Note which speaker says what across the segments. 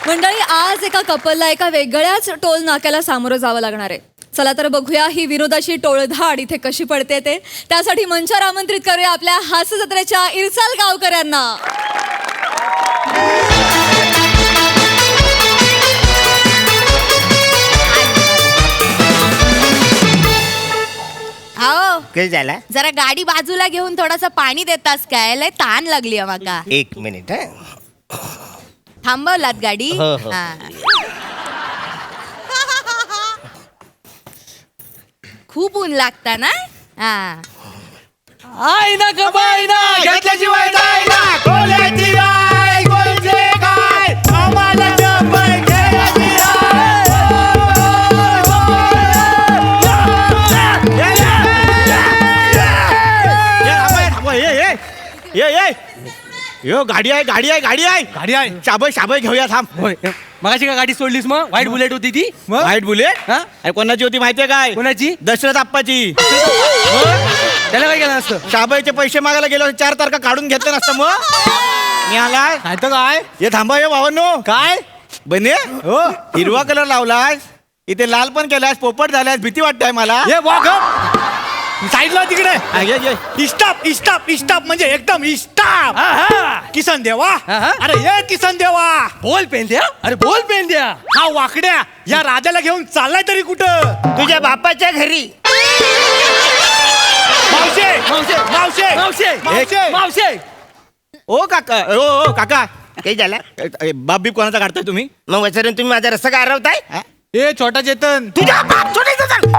Speaker 1: मंडळी, आज एका कपलला एका वेगळ्याच टोल नाक्याला सामोरं जावं लागणार आहे. चला तर बघूया ही विनोदाची टोळधाड इथे कशी पडते ते. त्यासाठी मंचावर आमंत्रित करूया आपल्या हास्य जत्रेच्या इरसाल गावकऱ्यांना.
Speaker 2: आओ
Speaker 3: काय झाला?
Speaker 2: जरा गाडी बाजूला घेऊन थोडंसं पाणी देतास काय? लय ताण लागली आहे माका.
Speaker 3: एक मिनिट
Speaker 2: थांबवलात गाडी?
Speaker 3: हो, हो.
Speaker 2: हा. खूप ऊन लागता ना. हा.
Speaker 4: आय ना कमाई ना घेतल्याशिवाय जाय ना कोल्याची राय कोलचे काय आम्हाला जंबई खेळायची
Speaker 5: यो गाडी आहे गाडी आहे गाडी आहे
Speaker 4: गाडी आहे
Speaker 5: शाबय शाबय घेऊया थांब.
Speaker 4: होय मगाशी का गाडी सोडलीस मग व्हाईट बुलेट होती ती मग
Speaker 5: व्हाईट बुलेट
Speaker 4: हा?
Speaker 5: अरे कोणाची होती माहितीये काय?
Speaker 4: कोणाची
Speaker 5: दशरथ आप्पाची.
Speaker 4: त्याला काय केलं असतं
Speaker 5: शाबयचे पैसे मागायला गेलो 4 तारखा काढून घेतलं नसतं मग मी आला
Speaker 4: काय तर काय
Speaker 5: हे थांबा हे भावांनो.
Speaker 4: काय
Speaker 5: बने
Speaker 4: हो
Speaker 5: हिरवा कलर लावलास इथे लाल पण केलास पोपट झालास भीती वाटते मला.
Speaker 4: ये वाघ साईडला तिकडे
Speaker 5: हा, ये.
Speaker 6: इस्टाप इस्टाप इस्टाप म्हणजे एकदम इस्टाप. किसन देवा
Speaker 4: हा.
Speaker 6: अरे ये किसन देवा.
Speaker 4: बोल पेन द्या अरे बोल पेन द्या
Speaker 6: हा वाकड्या या राजाला घेऊन चाललाय तरी कुठं?
Speaker 3: तुझ्या बापाच्या घरी.
Speaker 6: मावशे
Speaker 4: मावशे
Speaker 6: मावशे
Speaker 4: मावशे
Speaker 6: मावशे
Speaker 4: मावशे
Speaker 5: ओ काका ओ काका
Speaker 3: काय झाला?
Speaker 5: बाप बीप कोणाचा काढताय तुम्ही?
Speaker 3: मग वचरून तुम्ही माझा रस्ता का हरवताय?
Speaker 6: ए छोटा चेतन
Speaker 3: तुझ्या बाप छोटा चेतन.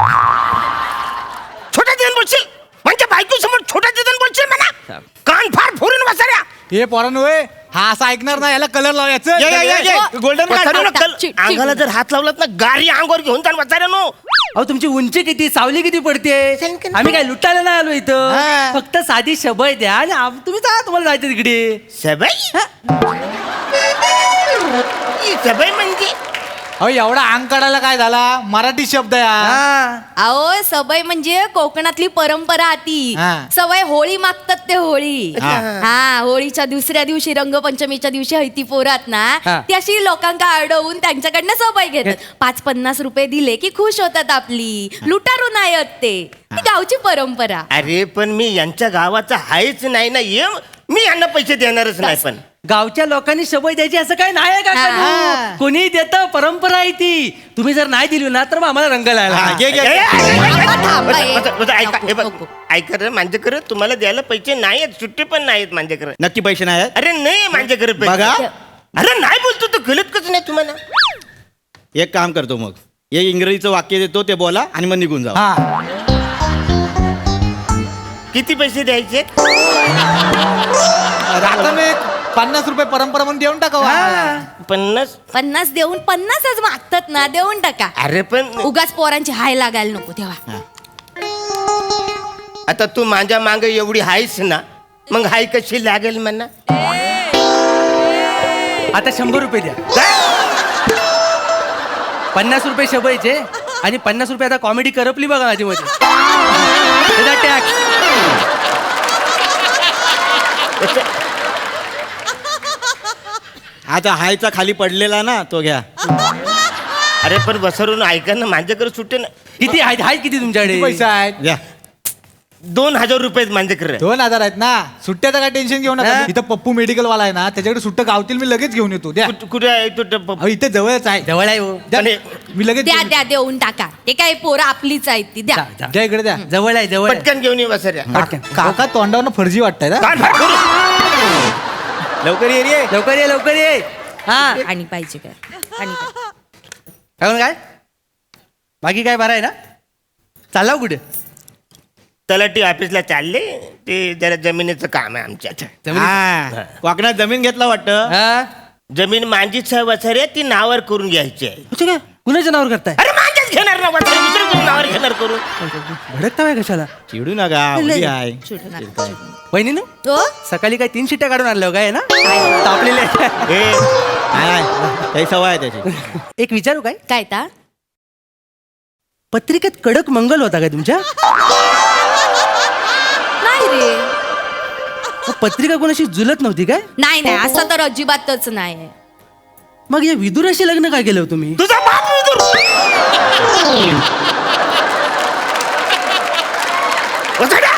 Speaker 3: छोटा चेतन बोलशील म्हणजे बायको समोर छोटा चेतन बोलशील म्हणा. कान फार फोडून बसाऱ्या.
Speaker 6: हे पोरांनो हा असा ऐकणार ना याला कलर लावायचं.
Speaker 5: ये गोल्डन
Speaker 3: वसाऱ्यानं
Speaker 2: आता,
Speaker 3: कल-
Speaker 2: चिट, चिट.
Speaker 3: अंगाला जर हात लावलात ना गारी अंगावर घेऊन जाण वसाऱ्यानो.
Speaker 4: अहो तुमची उंची किती सावली किती पडते आम्ही काय लुटायला नाही आलो इथं
Speaker 3: हा.
Speaker 4: फक्त साधी शबय द्या आणि तुम्ही जा तुम्हाला जायचं तिकडे
Speaker 3: सबाई ही सबाई म्हणजे
Speaker 6: अहो एवढा अंग काढायला काय झाला? मराठी शब्द आहे.
Speaker 2: अहो सवय म्हणजे कोकणातली परंपरा ती.
Speaker 6: हा.
Speaker 2: सवय होळी मागतात ते होळी.
Speaker 5: हा.
Speaker 2: हा होळीच्या दुसऱ्या दिवशी रंगपंचमीच्या दिवशी हळती पोरात ना
Speaker 4: हा.
Speaker 2: ती अशी लोकांका अडवून त्यांच्याकडनं सवय घेतात. 5-50 रुपये दिले की खुश होतात आपली. लुटारू नाही आहेत ते. ती गावची परंपरा.
Speaker 3: अरे पण मी यांच्या गावाचा हायच नाही ना. ये मी यांना पैसे देणारच नाही. पण
Speaker 4: गावच्या लोकांनी शबय द्यायची असं काय नाही का
Speaker 2: हा.
Speaker 4: करू? कोणी देत परंपरा आहे ती तुम्ही जर नाही दिली ना तर मग आम्हाला रंग लायला
Speaker 5: हा, घे, घे, घे.
Speaker 2: थांबा,
Speaker 3: ऐका हे बघ,
Speaker 2: नको.
Speaker 3: ऐका रे माझ्याकडे तुम्हाला द्यायला पैसे नाहीत. सुट्टे पण नाहीत माझ्याकडे.
Speaker 5: नक्की पैसे नाही आहेत?
Speaker 3: अरे नाही माझ्याकडे पैसे.
Speaker 5: बघा.
Speaker 3: अरे नाही बोलतो तर गलत कसं नाही तुम्हाला.
Speaker 5: एक काम करतो मग हे इंग्रजीचं वाक्य देतो ते बोला आणि मग निघून जा.
Speaker 6: हा
Speaker 3: किती पैसे द्यायचे?
Speaker 6: आता मी 50 रुपये परंपरा म्हणून देऊन टाकावा.
Speaker 3: 50.
Speaker 2: 50 देऊन 50च मागतात ना. देऊन टाका.
Speaker 3: अरे पण
Speaker 2: उगाच पोरांची हाय लागायला नको तेव्हा.
Speaker 3: आता तू माझ्या माग एवढी हायस ना मग हाय कशी लागेल म्हणा.
Speaker 4: आता 100 रुपये द्या. 50 रुपये शबयचे आणि 50 रुपये आता कॉमेडी करपली बघा माझी मध्ये टॅक्स.
Speaker 5: आता हायचा खाली पडलेला ना तो घ्या.
Speaker 3: अरे पण बसरून ऐका ना माझ्याकडे सुट्टे ना.
Speaker 4: किती आहेत किती तुमच्याकडे
Speaker 6: पैसे आहेत
Speaker 5: घ्या
Speaker 3: 2000 रुपये माझ्याकडे.
Speaker 6: 2000 आहेत ना. सुट्ट्याचं काय टेन्शन घेऊ नका.
Speaker 4: हा?
Speaker 6: इथं पप्पू मेडिकल वाला आहे ना त्याच्याकडे सुट्ट गावतील मी लगेच घेऊन येतो. द्या
Speaker 3: कुठे आहे तो डब्बा?
Speaker 6: अहो, इथे जवळच आहे.
Speaker 4: जवळ आहे हो.
Speaker 6: द्या.
Speaker 3: आणि-
Speaker 6: मी लगेच
Speaker 2: द्या
Speaker 6: घेऊन
Speaker 2: द्या देऊन टाका. ते काय पोरं आपलीच आहेत ती. द्या.
Speaker 4: जा, जा.
Speaker 6: द्या इकडे द्या.
Speaker 4: जवळ आहे जवळ आहे.
Speaker 3: पटकन घेऊन ये बसऱ्या.
Speaker 6: काका तोंडावर फर्जी वाटतंय ना.
Speaker 3: कान फार फोडून.
Speaker 5: लवकर ये रे.
Speaker 4: लवकर ये लवकर ये हा
Speaker 2: आणि पाहिजे काय आणि काय?
Speaker 4: काय म्हणून काय बाकी काय बरं आहे ना चालला हो कुठे
Speaker 3: तलाठी ऑफिसला चालले. ते जरा जमिनीचं काम आहे आमच्या.
Speaker 5: हा कोकणात जमीन घेतला वाटतं.
Speaker 4: हा
Speaker 3: जमीन माझीच आहे वसऱ्या. ती नावावर करून घ्यायची आहे.
Speaker 4: अच्छा काय कुणाच्या नावावर करताय
Speaker 3: अरे माझ्याच घेणार ना वसऱ्या. दुसरं कोण नावावर घेणार करून.
Speaker 4: भडकता काय कशाला
Speaker 5: चिडू नका मुली आहे.
Speaker 2: सुटू नका.
Speaker 4: वहिनी ना
Speaker 2: तो
Speaker 4: सकाळी काय 3 शिट्ट्या काढून आणल्या हो काय ना तापलेले
Speaker 5: ए, नाही, काही सवय आहे त्याची.
Speaker 4: एक विचारू काय
Speaker 2: काय ता
Speaker 4: पत्रिकेत कडक मंगल होता काय तुमच्या
Speaker 2: नाही रे.
Speaker 4: मग पत्रिका कोणाशी जुलत नव्हती काय
Speaker 2: नाही नाही असं तर अजिबातच नाही.
Speaker 4: मग या विदुराशी लग्न काय केलं हो तुम्ही?
Speaker 3: तुझा बाप विदुर. वसाड्या,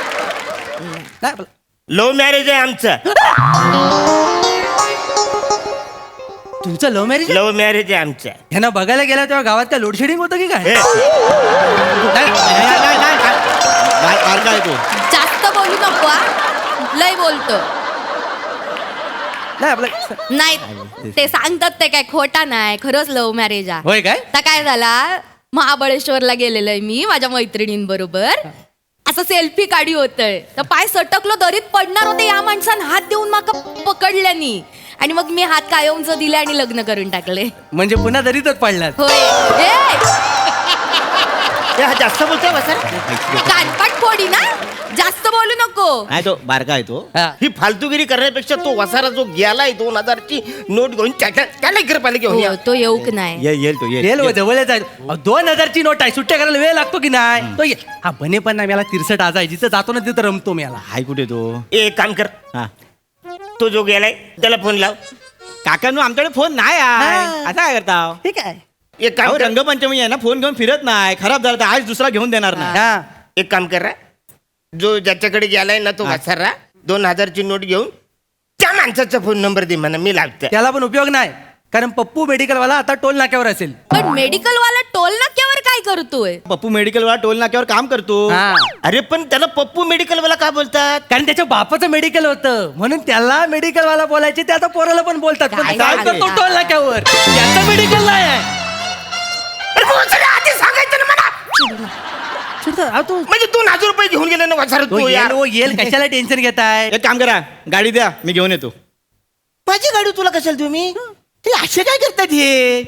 Speaker 4: नाही,
Speaker 3: लव्ह मॅरेज आहे आमचं.
Speaker 4: तुमचं लव्ह मॅरेज?
Speaker 3: लव्ह मॅरेज आहे आमचं.
Speaker 4: ह्यांना बघायला गेला तेव्हा गावात काय लोडशेडिंग होतं की काय?
Speaker 3: हे,
Speaker 5: बारका आहे तो.
Speaker 2: जास्त बोलू नको हा. लय बोलतो.
Speaker 4: नाही आपलं
Speaker 2: नाही ते सांगतात ते काय खोटा नाही, खरंच लव्ह मॅरेज आहे.
Speaker 4: होय काय?
Speaker 2: आता काय झाला, महाबळेश्वरला गेलेलं आहे मी माझ्या मैत्रिणींबरोबर. असं सेल्फी काढी होतंय तर पाय सटकलो, दरीत पडणार होते, या माणसानं हात देऊन माका पकडल्यानी आणि मग मी हात कायमचं दिले आणि लग्न करून टाकले.
Speaker 4: म्हणजे पुन्हा दरीतच पडलात?
Speaker 2: होय.
Speaker 3: हा जास्त बोलतोय वसाड्या.
Speaker 2: कानपाट फोडी ना, जास्त बोलू नको.
Speaker 5: नाही तो बारका आहे तो.
Speaker 4: हा.
Speaker 3: ही फालतूगिरी करण्यापेक्षा तो वसारा जो गेलाय 2000ची नोट घेऊन त्याला इकडे पाहिजे घेऊन या.
Speaker 2: हो, तो येऊक नाही.
Speaker 5: येईल तो
Speaker 4: येईल हो, जवळच आहे. 2000ची नोट आहे, सुट्ट्या करायला वेळ लागतो की नाही? तो हा बने पण नाही, मला 63 आज आहे, जिथं जातो ना तिथं रमतो मी याला.
Speaker 5: हाय कुठे तो?
Speaker 3: एक काम कर,
Speaker 5: हा
Speaker 3: तो जो गेलाय त्याला फोन लाव.
Speaker 5: काकांनो आमच्याकडे फोन नाही आहे.
Speaker 4: हा.
Speaker 5: आता काय करता?
Speaker 4: ठीक आहे.
Speaker 3: एक काम
Speaker 5: अहो,
Speaker 3: कर,
Speaker 5: रंगपंचमी आहे ना, फोन घेऊन फिरत नाही. खराब झाला तर आज दुसरा घेऊन देणार नाही.
Speaker 4: हा.
Speaker 3: एक काम कर, जो ज्याच्याकडे गेलाय ना तो वसारा 2000ची नोट घेऊन त्या माणसाचा फोन नंबर दे म्हणा, मी लावतो.
Speaker 4: त्याला पण उपयोग नाही, कारण पप्पू मेडिकलवाला आता टोल नाक्यावर असेल.
Speaker 2: पण मेडिकल वाला टोल नाक्यावर काय करतोय?
Speaker 5: पप्पू मेडिकल वाला टोल नाक्यावर काम करतो.
Speaker 4: हा.
Speaker 3: अरे पण त्याला पप्पू मेडिकलवाला का बोलतात?
Speaker 4: कारण त्याच्या बापाचं मेडिकल होतं म्हणून त्याला मेडिकलवाला बोलायचे, ते आता पोराला पण बोलतात. पण
Speaker 2: काय
Speaker 4: काय करतो
Speaker 2: सांगता?
Speaker 4: टोल नाक्यावर? त्याचं मेडिकल नाही आहे.
Speaker 3: अरे मग वसाड्या, आधी सांगायचं ना मला.
Speaker 4: तू
Speaker 3: म्हणजे 2000 रुपये घेऊन गेले ना वसारा
Speaker 4: तो
Speaker 3: तू
Speaker 4: येईल,
Speaker 3: यार.
Speaker 4: वो येईल, कशाला टेन्शन घेताय?
Speaker 5: एक काम करा, गाडी द्या, मी घेऊन येतो.
Speaker 3: माझी गाडी तुला कशाला तुम्ही ते असे काय करतात हे?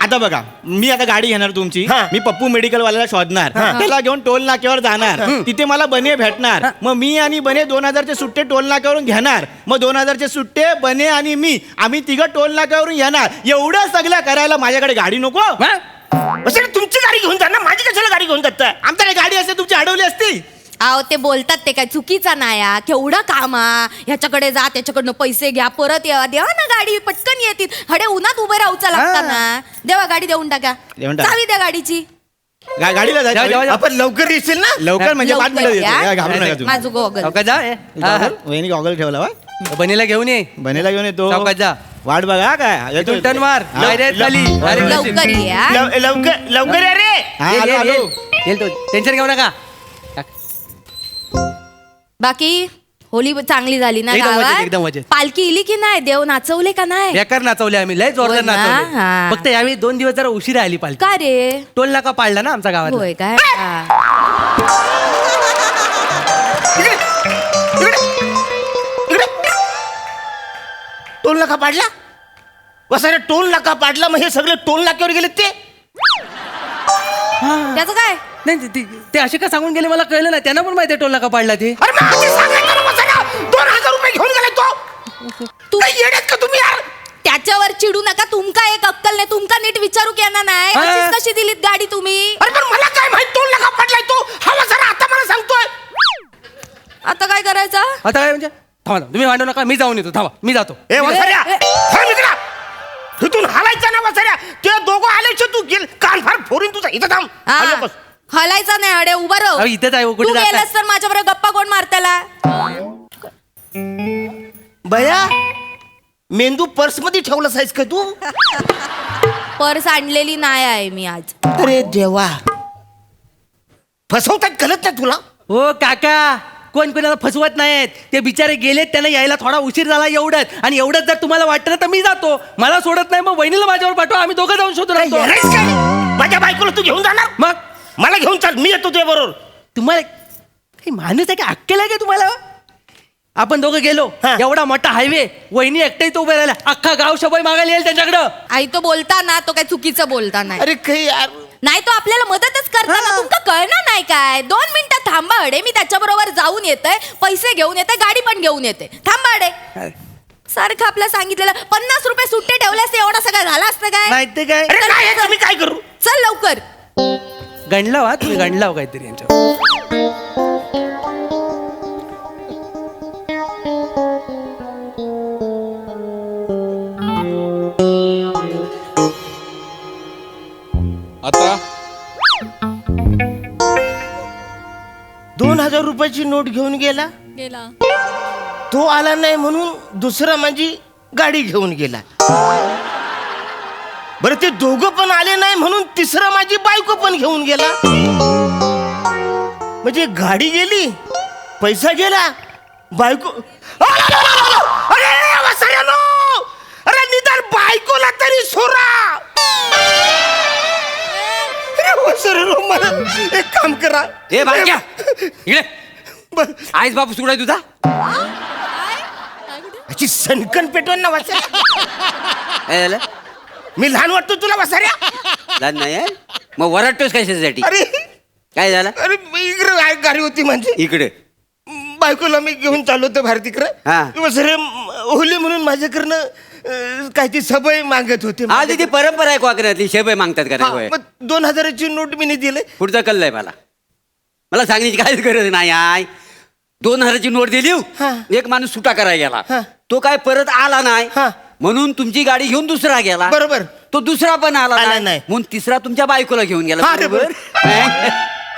Speaker 5: आता बघा, मी आता गाडी घेणार तुमची.
Speaker 3: हा.
Speaker 5: मी पप्पू मेडिकल वाल्याला शोधणार, त्याला घेऊन टोल नाक्यावर जाणार. तिथे मला बने भेटणार. मग मी आणि बने 2000चे सुट्टे टोल नाक्यावरून घेणार. मग 2000चे सुट्टे बने आणि मी आम्ही तिघं टोल नाक्यावरून येणार. एवढं सगळं करायला माझ्याकडे गाडी नको?
Speaker 4: हा?
Speaker 3: वसाड्या, तुमची गाडी घेऊन जा ना, माझी कशाला गाडी घेऊन जात?
Speaker 5: आमच्याकडे गाडी असते, तुमची अडवली असती.
Speaker 2: आहो ते बोलतात ते काय चुकीचा नाही हा. केवढा कामा, ह्याच्याकडे जा त्याच्याकडनं पैसे घ्या, परत या, देवा ना गाडी पटकन येतील. हडे उन्हात उभे राहूचा लागता ना. देवा गाडी देऊन टाका,
Speaker 5: देऊन टाका.
Speaker 2: चावी द्या गाडीची.
Speaker 5: गाडीला
Speaker 4: जाऊ, जाऊ,
Speaker 5: जायचं.
Speaker 4: जाऊ.
Speaker 3: आपण लवकर येशील ना?
Speaker 5: लवकर म्हणजे 5
Speaker 2: लवकर
Speaker 5: मिनिटं
Speaker 2: या.
Speaker 5: घाबरू नका तुम्ही.
Speaker 2: माझं गोगल.
Speaker 4: सावकाश जा.
Speaker 5: गॉगल? वहिनी गॉगल ठेवला वा?
Speaker 4: बनीला घेऊन ये.
Speaker 5: बनेला घेऊन येतो.
Speaker 4: सावकाश जा.
Speaker 5: वाट बघा काय
Speaker 4: इथून टर्न मार,
Speaker 5: हा.
Speaker 4: डायरेक्ट खाली. direct
Speaker 2: लवकर
Speaker 4: येशील.
Speaker 2: या.
Speaker 3: लवकर या रे.
Speaker 5: हा,
Speaker 4: येईल,
Speaker 5: आलो,
Speaker 4: येईल,
Speaker 5: आलो.
Speaker 4: येईल तो, टेन्शन घेऊ नका.
Speaker 2: बाकी होली चांगली झाली ना
Speaker 4: एकदम मजेत,
Speaker 2: गावात?
Speaker 4: एकदम मजेत.
Speaker 2: पालखी इली की नाही? देव नाचवले का नाही?
Speaker 4: बेकार नाचवले आम्ही, लय जोरदार
Speaker 2: होय ना?
Speaker 4: नाचवले.
Speaker 2: हा.
Speaker 4: फक्त यावेळी 2 दिवस जरा उशिरा आली पालखी.
Speaker 2: का रे?
Speaker 4: टोल नाका पाडला ना आमचा गावात.
Speaker 2: होय काय? हा.
Speaker 3: इकडे. टोल नाका पाडला? वसाऱ्या टोल नाका पाडला, मग हे सगळे टोल नाक्यावर गेले ते?
Speaker 2: त्याचं काय?
Speaker 4: नाही ते असे का सांगून गेले मला कळलं नाही. त्यांना पण माहिती आहे टोल नाका पाडला ते.
Speaker 3: अरे मग आधी सांगायचं ना वसाऱ्या, 2000 रुपये घेऊन गेले तो.
Speaker 2: तू
Speaker 3: काही येड्यात का तुम्ही यार?
Speaker 2: त्याच्यावर चिडू नका. तुमका एक अक्कल नाही, तुमका नीट विचारू की यांना नाही.
Speaker 4: हा.
Speaker 2: अशीच कशी दिलीत गाडी तुम्ही?
Speaker 3: अरे पण मला काय माहित टोल नाका पाडलाय तो? हा वसारा आता मला सांगतोय.
Speaker 2: आता काय करायचं?
Speaker 4: आता काय म्हणजे थांबा ना, तुम्ही भांडू नका, मी जाऊन येतो. थांबा, मी जातो.
Speaker 3: ए वसाऱ्या,
Speaker 2: ए, ए.
Speaker 3: थांब इकडं. इथून हालायचं ना वसाऱ्या. ते दोघं आले तू गेल, कान फार फोडून तुझा. इथं थांब.
Speaker 2: हा.
Speaker 3: हालू नकोस.
Speaker 2: हलायचा नाही अडे, उभा राहू.
Speaker 4: अहो, इथेच आहे, कुठे
Speaker 2: तू
Speaker 4: जाताय?
Speaker 2: गेलास तर माझ्याबरोबर गप्पा कोण मारताला?
Speaker 3: बया, मेंदू पर्स मध्ये ठेवला साईज का तू?
Speaker 2: पर्स आणलेली नाही आहे मी आज.
Speaker 3: अरे देवा, फसवतात कळत नाही तुला?
Speaker 4: हो काका, कोण कोणाला फसवत नाहीत. ते बिचारे गेलेत, त्यांना यायला थोडा उशीर झाला एवढंच. आणि एवढंच जर तुम्हाला वाटतं ना तर मी जातो. मला सोडत नाही, मग वहिनीला माझ्यावर पाठवा, आम्ही दोघं जाऊन शोधून आणतो.
Speaker 3: येणारच काय? माझ्या बायकोला तू घेऊन जाणार?
Speaker 4: मग
Speaker 3: मला घेऊन चाल, मी येतो तुझ्या बरोबर.
Speaker 4: तुम्हाला काही माणूस आहे का, अक्कल आहे का तुम्हाला? आपण दोघं गेलो,
Speaker 3: हा.
Speaker 4: एवढा मोठा हायवे, वहिनी एकटाही तो उभे राहिला, अख्खा गाव शबाई मागायला येईल त्यांच्याकडं.
Speaker 2: आई तो बोलता ना, तो काय चुकीचं बोलता नाही.
Speaker 3: अरे काही यार,
Speaker 2: नाही तो आपल्याला मदतच करताना तुमका कळणार नाही काय? 2 मिनिटं थांबा अडे, मी त्याच्याबरोबर जाऊन येतोय, पैसे घेऊन येते, गाडी पण घेऊन येते. थांबा अडे. सारखं आपलं सांगितलेलं 50 रुपये सुट्टे ठेवले असते, एवढा सगळं झाला असतं काय?
Speaker 4: नाही ते काय
Speaker 3: अरे काय आहे, तुम्ही काय करू?
Speaker 2: चल लवकर.
Speaker 4: गणलाव, हा तुम्ही गणलाव काहीतरी यांच्या.
Speaker 7: आता
Speaker 3: 2000 रुपयाची नोट घेऊन गेला.
Speaker 1: गेला.
Speaker 3: तो आला नाही म्हणून दुसरा माझी गाडी घेऊन गेला. बरं ते दोघं पण आले नाही म्हणून तिसरा माझी बायको पण घेऊन गेला. म्हणजे गाडी गेली, पैसा गेला, बायको. अरे वसाऱ्यानो! अरे निदान बायकोला तरी सोरा. अरे वसाऱ्यानो, मला एक काम करा.
Speaker 8: ए बारक्या इकडे
Speaker 3: बर-
Speaker 8: आईस बापू सुडाय तुझा
Speaker 3: अशी सनकन पेटवून ना वसाऱ्या.
Speaker 8: काय झालं
Speaker 3: मी लहान वाटतो तुला वसाऱ्या.
Speaker 8: लहान नाही आहे? मग वरटतोस कशासाठी
Speaker 3: अरे
Speaker 8: काय झालं
Speaker 3: अरे मी इकडे गाडी होती म्हणजे
Speaker 8: इकडे
Speaker 3: बायकोला मी घेऊन चाललो होतो बाहेर तिकडे.
Speaker 8: हा.
Speaker 3: वसारे होली म्हणून माझ्याकडनं काय ती सवय मागत होते.
Speaker 8: आज ती परंपरा आहे कोकणातली शेबय मागतात का
Speaker 3: हा,
Speaker 8: नाही?
Speaker 3: मग 2000ची नोट मी दिले.
Speaker 8: पुढचा कल्लाय मला सांगण्याची काहीच गरज नाही आय 2000ची नोट दिली हो.
Speaker 3: हा.
Speaker 8: एक माणूस सुटा करायला
Speaker 3: हा.
Speaker 8: गेला तो काय परत आला नाही
Speaker 3: हा.
Speaker 8: म्हणून तुमची गाडी घेऊन दुसरा गेला.
Speaker 3: बरोबर.
Speaker 8: तो दुसरा पण आला
Speaker 3: आला
Speaker 8: नाही
Speaker 3: नाही.
Speaker 8: म्हणून तिसरा तुमच्या बायकोला घेऊन गेला.
Speaker 3: हा, रे,
Speaker 8: बरोबर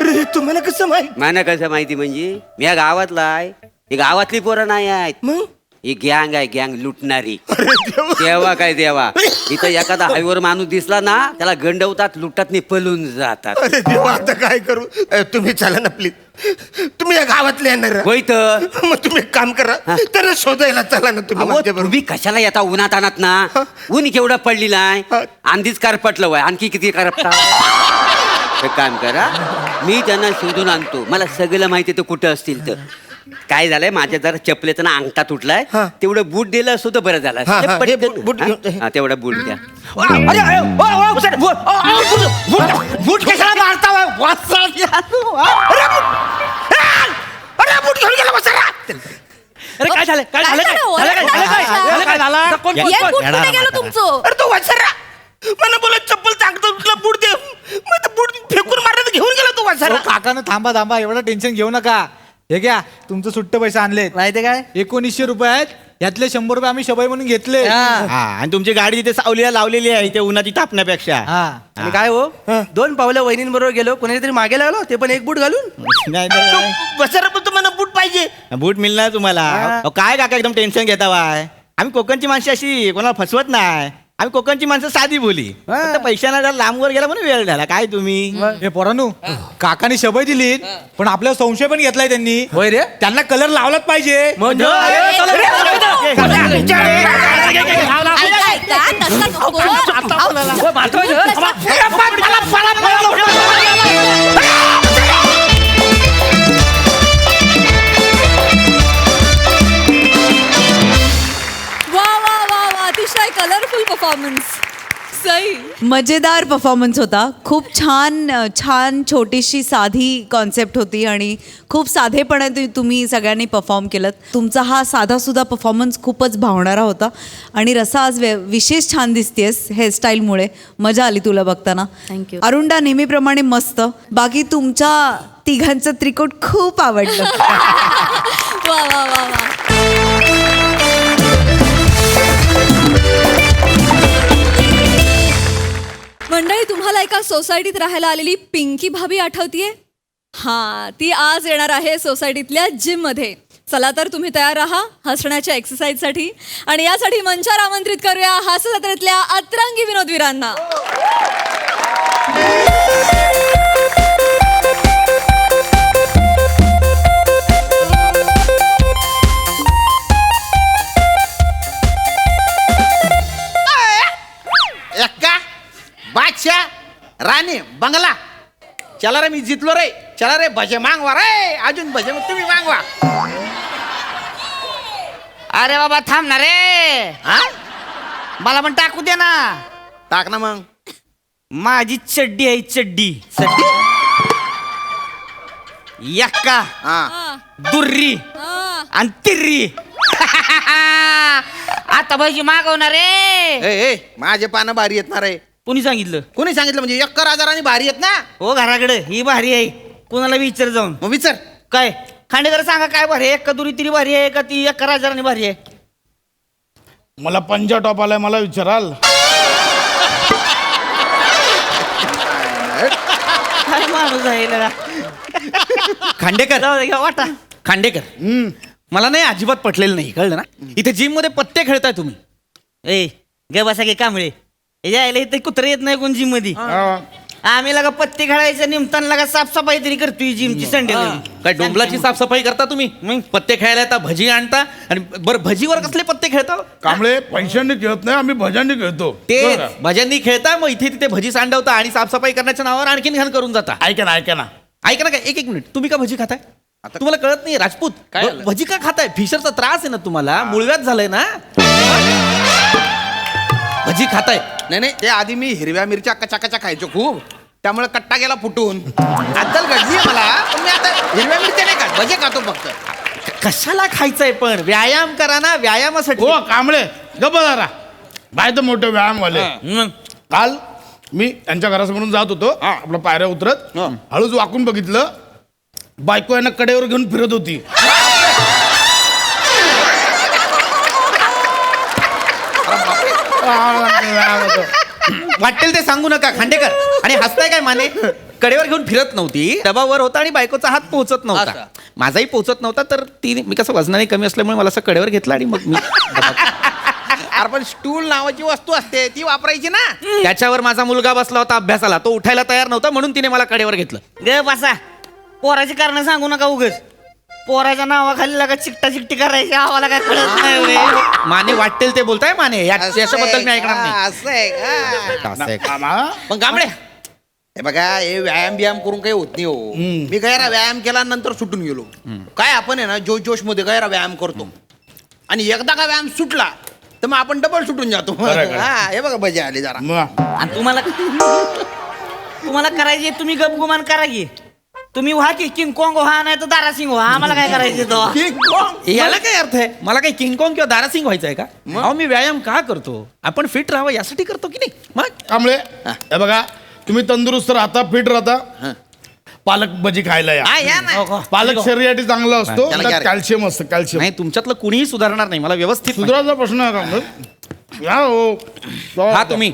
Speaker 3: अरे तुम्हाला कसं माहित?
Speaker 8: मला कसं माहिती म्हणजे मी या गावातला आहे ही गावातली पोरं नाही आहेत
Speaker 3: मग
Speaker 8: ही गँग आहे गँग लुटणारी.
Speaker 3: अरे देवा.
Speaker 8: देवा काय देवा इथं एखादा हायवर माणूस दिसला ना त्याला गंडवतात लुटतात नाही पळून जातात.
Speaker 3: अरे देवा, आता काय करू? तुम्ही चला ना प्लीज. तुम्ही या गावातले येणार.
Speaker 8: होय तर
Speaker 3: मग तुम्ही एक काम करा, त्यांना शोधायला चला ना तुम्ही
Speaker 8: अहो,
Speaker 3: माझ्याबरोबर.
Speaker 8: तुम्ही कशाला येता उन्हात आणत ना ऊन केवढं पडलेलं आहे
Speaker 3: हा.
Speaker 8: आंधीच करपटलं वय आणखी किती करपता. एक काम करा मी त्यांना शोधून आणतो मला सगळं माहिती तर कुठं असतील तर. काय झालंय माझ्या जरा चपलेचा ना अंगठा तुटलाय
Speaker 3: हा.
Speaker 8: तेवढं बूट दिलं असतो तर बरं झालं
Speaker 3: हा,
Speaker 8: असतं.
Speaker 3: हा,
Speaker 8: पटकन.
Speaker 3: हे बूट
Speaker 8: हा?
Speaker 3: घेऊन-
Speaker 8: हा, तेवढा बूट द्या.
Speaker 3: अरे, अरे, ओ, ओ, ओ, सर, बूट, ओ, ओ, बूट, बूट कशाला मारता वय? अरे बूट घेऊन गेला वसारा.
Speaker 4: अरे काय झालं काय झालं काय झालं काय झालं काय झालं काय झालं आता कोण कोण-
Speaker 2: एक
Speaker 4: कोण?
Speaker 2: फूट कुठे गेलं तुमचं
Speaker 3: अरे तो वसारा मला बोला चप्पल चांगलं तुला बूट दे. मग ते बूट फेकून मारलं तर घेऊन गेला तो वसारा.
Speaker 6: काकानं थांबा एवढं टेन्शन घेऊ नका. हे घ्या तुमचं सुट्ट पैसे आणलेत.
Speaker 4: माहिती काय
Speaker 6: 1900 रुपये आहेत. यातले 100 रुपये आम्ही शबाई म्हणून घेतले.
Speaker 4: हा.
Speaker 5: हा आणि तुमची गाडी तिथे सावलीला लावलेली आहे इथे उन्हाची तापण्यापेक्षा.
Speaker 6: हा.
Speaker 4: आणि काय हो 2 पावलं वहिनींबरोबर गेलो कोणाला तरी मागे लागलो ते पण एक बूट घालून.
Speaker 5: नाही तर काय?
Speaker 3: वसारा पण तुम्हाला बूट पाहिजे.
Speaker 5: बूट मिळणार तुम्हाला. अहो, काय काका एकदम टेन्शन घेता वाय आम्ही कोकणची माणसं अशी कोणाला फसवत नाही. आम्ही कोकणची माणसं साधी बोली फक्त पैशाला जरा लांबवर गेला म्हणून वेळ झाला काय तुम्ही.
Speaker 6: हे पोरानू काकाने शबाई दिली पण आपल्याला संशय पण घेतलाय त्यांनी.
Speaker 4: होय रे
Speaker 6: त्यांना कलर लावलाच पाहिजे.
Speaker 4: म्हणजे
Speaker 2: ऐका, तसं नको.
Speaker 1: वा वा वा वा अतिशय कलरफुल परफॉर्मन्स. सई.
Speaker 9: मजेदार परफॉर्मन्स होता. खूप छान छोटीशी साधी कॉन्सेप्ट होती आणि खूप साधेपणे तुम्ही सगळ्यांनी परफॉर्म केलं. तुमचा हा साधासुद्धा परफॉर्मन्स खूपच भावणारा होता आणि रसा आज विशेष छान दिसतेस हेअरस्टाईलमुळे. मजा आली तुला बघताना.
Speaker 2: Thank you.
Speaker 9: अरुंडा नेहमीप्रमाणे मस्त. बाकी तुमच्या तिघांचं त्रिकोट खूप आवडलं.
Speaker 1: वा वा वा वा. मंडळी तुम्हाला एका सोसायटीत राहायला आलेली पिंकी भाभी आठवतीये? हा ती आज येणार आहे सोसायटीतल्या जिम मध्ये. चला तर तुम्ही तयार राहा हसण्याच्या एक्सरसाइजसाठी आणि यासाठी मंचावर आमंत्रित करूया हास्य जत्रेतल्या अतरंगी विनोदवीरांना.
Speaker 5: एक्का बादशाह राणी बंगला. चला रे मी जितलो रे. चला रे भजे मागवा रे अजून भजे मग तुम्ही मागवा.
Speaker 3: अरे बाबा थांब ना रे.
Speaker 5: हा
Speaker 3: मला पण टाकू दे ना.
Speaker 5: टाक ना मग.
Speaker 3: माझी चड्डी आहे चड्डी. यक्का
Speaker 5: हा
Speaker 3: दुर्री
Speaker 1: हा.
Speaker 3: आणि तिर्री. आता भाजी मागवणार रे.
Speaker 5: ए माझे पानं भारी येत ना रे.
Speaker 3: कोणी सांगितलं?
Speaker 5: कोणी सांगितलं म्हणजे 11,000 आणि भारी येत ना.
Speaker 3: हो घराकडे ही भारी आहे. कोणाला विचार जाऊन
Speaker 5: मग विचार.
Speaker 3: काय खांडेकर सांगा काय भारी आहे? का दुरी तिरी भारी आहे का ती 11,000 भारी आहे?
Speaker 6: मला पंजा टॉप आलाय मला विचाराल.
Speaker 5: खांडेकर वाटा खांडेकर मला नाही अजिबात पटलेलं नाही, कळलं ना. इथे जिम मध्ये पत्ते खेळताय तुम्ही.
Speaker 7: ए गे बसा गे कांबळे यायला इथे कुत्रे येत नाही कोण जिम मध्ये. आम्ही लगा पत्ते खेळायचं निमताना लगा साफसफाई तरी करतोय जिमची संडे.
Speaker 5: काय डोंबलाची साफसफाई करता तुम्ही? मग पत्ते खेळायला येता, भजी आणता आणि बरं भजीवर कसले पत्ते खेळता?
Speaker 10: कांबळे पैशांनी खेळत नाही, आम्ही भजांनी खेळतो.
Speaker 5: ते
Speaker 10: बरं.
Speaker 5: भज्यांनी खेळता, मग इथे तिथे भजी सांडवता आणि साफसफाई करण्याच्या नावावर आणखीन घाण करून जाता.
Speaker 10: ऐका ना
Speaker 5: ऐका ना काय, एक मिनिट, तुम्ही का भजी खाताय? तुम्हाला कळत नाही राजपूत भजी का खाताय? फिशरचा त्रास आहे ना तुम्हाला, मुळव्याध झालंय ना, भजी खाताय.
Speaker 3: नाही ते आधी मी हिरव्या मिरच्या कचा खायचो खूप, त्यामुळे कट्टा गेला फुटून. अद्दल घडली मला, पण मी आता हिरव्या मिरच्या नाही खात, भजे खातो फक्त.
Speaker 5: कशाला खायचंय पण? व्यायाम करा ना, व्यायामासाठी.
Speaker 10: हो कांबळे गप्प जरा, बाय तर मोठे व्यायामवाले. काल मी त्यांच्या घरासमोरून जात होतो, आपल्या पायऱ्या उतरत हळूच वाकून बघितलं, बायको यांना कडेवर घेऊन फिरत होती.
Speaker 5: वाटेल ते सांगू नका खांडेकर. आणि हसताय काय माने? कडेवर घेऊन फिरत नव्हती, डबावर होता आणि बायकोचा हात पोहोचत नव्हता, माझाही पोहोचत नव्हता, तर तिने, मी कसं वजनाने कमी असल्यामुळे मला असं कडेवर घेतलं आणि मग मी
Speaker 3: अरे पण स्टूल नावाची वस्तू असते ती वापरायची ना.
Speaker 5: त्याच्यावर माझा मुलगा बसला होता अभ्यासाला, तो उठायला तयार नव्हता म्हणून तिने मला कडेवर घेतलं.
Speaker 7: गे बसा पोराची कारण सांगू नका उगच. पोराच्या नावाखाली लगा चिकटा चिकटी करायची आम्हाला काय कळत नाही रे.
Speaker 5: माने वाटेल ते बोलताय माने, याच्याबद्दल मी ऐकणार नाही.
Speaker 3: असं आहे का?
Speaker 5: असं आहे का?
Speaker 3: पण कांबळे हे बघा, हे व्यायाम करून काही होत नाही हो. मी गैरा व्यायाम केला नंतर सुटून गेलो. काय आपण आहे ना जोश मध्ये गैरा व्यायाम करतो आणि एकदा का व्यायाम सुटला तर मग आपण डबल सुटून जातो. हा हे बघा भजी आली जरा.
Speaker 7: आणि तुम्हाला करायची तुम्ही गपगुमान करा की. तुम्ही व्हा की किंग कॉंग व्हा नाही तर दारासिंग व्हा, आम्हाला काय करायचं तो.
Speaker 5: याला काय अर्थ आहे? मला काही किंगकॉंग किंवा दारासिंग व्हायचंय का? अहो मी व्यायाम का करतो? आपण फिट राहावं यासाठी करतो की नाही? मग
Speaker 10: कांबळे हे बघा, तुम्ही तंदुरुस्त राहता, फिट राहता, पालक भजी खायला या.
Speaker 7: या ना.
Speaker 10: पालक शरीरासाठी चांगला असतो,
Speaker 3: त्याला
Speaker 10: त्यात कॅल्शियम असतं. कॅल्शियम
Speaker 5: नाही, तुमच्यातलं कुणीही सुधारणार नाही, मला व्यवस्थित माहिती.
Speaker 10: सुधारायचा प्रश्न आहे कांबळे. या हो
Speaker 5: हा, तुम्ही.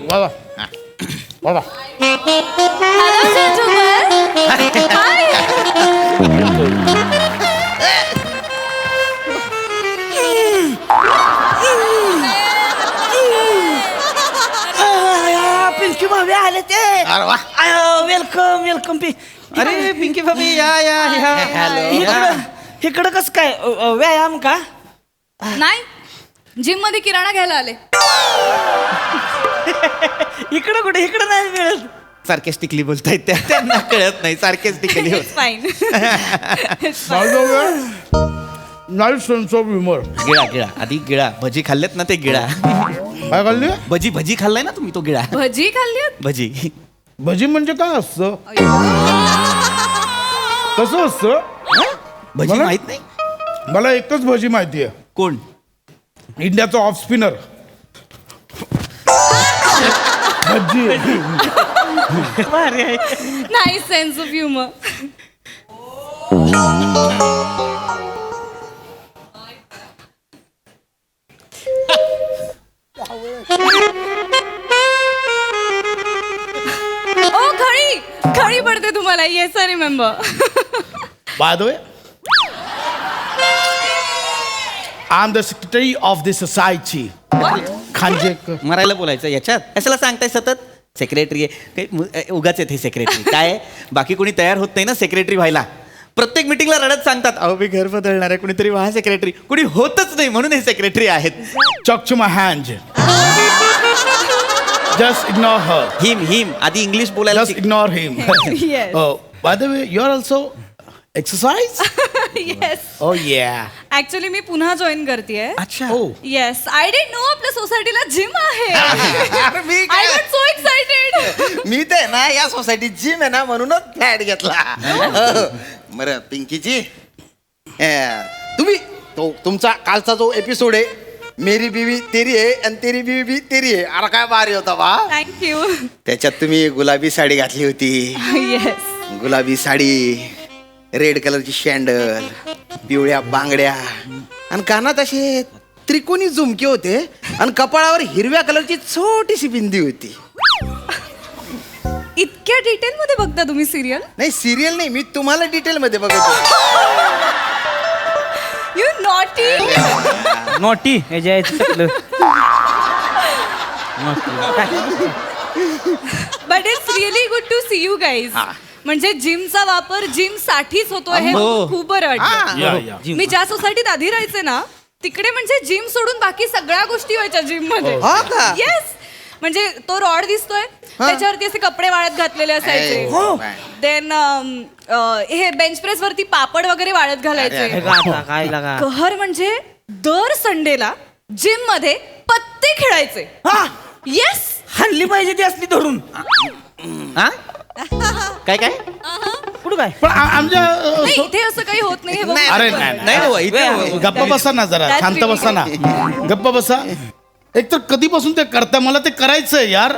Speaker 10: वा.
Speaker 1: Hello, gentlemen. Hi.
Speaker 7: पिंकी भाभी आले ते.
Speaker 3: अरे वा.
Speaker 7: वेलकम वेलकम
Speaker 5: अरे पिंकी भाभी या.
Speaker 7: इकडं कस काय व्यायाम का?
Speaker 1: नाही, जिम मध्ये किराणा घ्यायला आले.
Speaker 7: इकडं कुठे इकडं नाही मिळत.
Speaker 5: सार्केस्टिकली बोलतायत त्या, त्यांना कळत नाही. Sarcastically
Speaker 1: fine.
Speaker 10: Nice sense of humour.
Speaker 5: गिळा आधी गिळा. भजी खाल्लेत ना ते गिळा.
Speaker 10: काय खाल्ली?
Speaker 5: भजी खाल्लाय ना तुम्ही, तो गिळा.
Speaker 1: भजी खाल्ली?
Speaker 5: भजी
Speaker 10: भजी म्हणजे काय असतं? कसं असतं?
Speaker 5: भजी
Speaker 10: मला-
Speaker 5: माहित नाही?
Speaker 10: मला एकच भजी माहिती आहे,
Speaker 5: कोण?
Speaker 10: इंडियाचा ऑफ स्पिनर भजी.
Speaker 1: नाही, सेन्स ऑफ ह्युमर. ओ खळी पडते तुम्हाला. Yes I remember.
Speaker 10: By the way, I am the secretary of the society. Khanjekar.
Speaker 5: मरायला बोलायचं याच्यात कशाला सांगताय सतत? सेक्रेटरी आहे उगाच हे सेक्रेटरी काय? बाकी कोणी तयार होत नाही ना सेक्रेटरी व्हायला. प्रत्येक मिटिंगला रडत सांगतात, अहो मी घर बदलणार आहे, कुणीतरी व्हा सेक्रेटरी. कुणी होतच नाही म्हणून हे सेक्रेटरी आहेत.
Speaker 10: Talk to my hand. Just ignore her.
Speaker 5: हिम आधी इंग्लिश बोलायला
Speaker 10: Just ignore him.
Speaker 1: Yes.
Speaker 10: Oh, by the way, you're also exercise?
Speaker 1: Yes.
Speaker 10: Oh yeah.
Speaker 1: Actually मी पुन्हा जॉईन करतेय.
Speaker 5: अच्छा.
Speaker 10: Oh.
Speaker 1: Yes, I didn't know आपल्या सोसायटीला जिम आहे.
Speaker 3: अरे मी
Speaker 1: आय
Speaker 3: काय-
Speaker 1: वॉज सो एक्साइटेड.
Speaker 3: मी ते ना या सोसायटीत जिम आहे ना म्हणूनच फ्लॅट घेतला. बरं पिंकीची, तुम्ही तुमचा कालचा जो एपिसोड आहे, मेरी बीवी तेरी आहे आणि तेरी बीवी भी तेरी आहे, अरे काय भारी होता बा.
Speaker 1: थँक्यू.
Speaker 3: त्याच्यात तुम्ही गुलाबी साडी घातली होती.
Speaker 1: येस.
Speaker 3: गुलाबी साडी, रेड कलरची शँडल, पिवळ्या बांगड्या आणि कानात असे त्रिकोणी झुमके होते आणि कपाळावर हिरव्या कलरची छोटीशी बिंदी होती.
Speaker 1: इतकं इतक्या डिटेल मध्ये बघता तुम्ही सिरियल?
Speaker 3: नाही सिरियल नाही, मी तुम्हाला डिटेल मध्ये बघतो.
Speaker 1: You naughty.
Speaker 7: नोटी याच्या चकलं.
Speaker 1: But it's really good to see you guys. म्हणजे जिमचा वापर जिम साठीच होतोय हे
Speaker 7: हो.
Speaker 1: खूप बरं वाटतं.
Speaker 10: या या
Speaker 1: मी ज्या सोसायटीत आधी राहायचे ना तिकडे म्हणजे जिम सोडून बाकी सगळ्या गोष्टी व्हायच्या जिम मध्ये.
Speaker 3: हो का?
Speaker 1: येस. म्हणजे तो रॉड दिसतोय त्याच्यावरती असे कपडे वाळत घातलेले असायचे. देन हे बेंच प्रेस वरती पापड वगैरे वाळत घालायचे.
Speaker 7: काय लागा
Speaker 1: कहर म्हणजे दर संडेला जिम मध्ये पत्ते खेळायचे. येस.
Speaker 7: हल्ली पाहिजे ती असली धरून. हा? काय काय कुठं काय
Speaker 10: पण आमच्या
Speaker 1: नाही इथे असं काही होत नाही हे बघ.
Speaker 10: अरे नाही
Speaker 3: नाही हो, इथे
Speaker 10: गप्प बसा ना जरा,
Speaker 1: That's
Speaker 10: शांत
Speaker 1: really
Speaker 10: बसा ना, गप्प बसा. एक तर कधीपासून ते करता, मला ते करायचंय यार.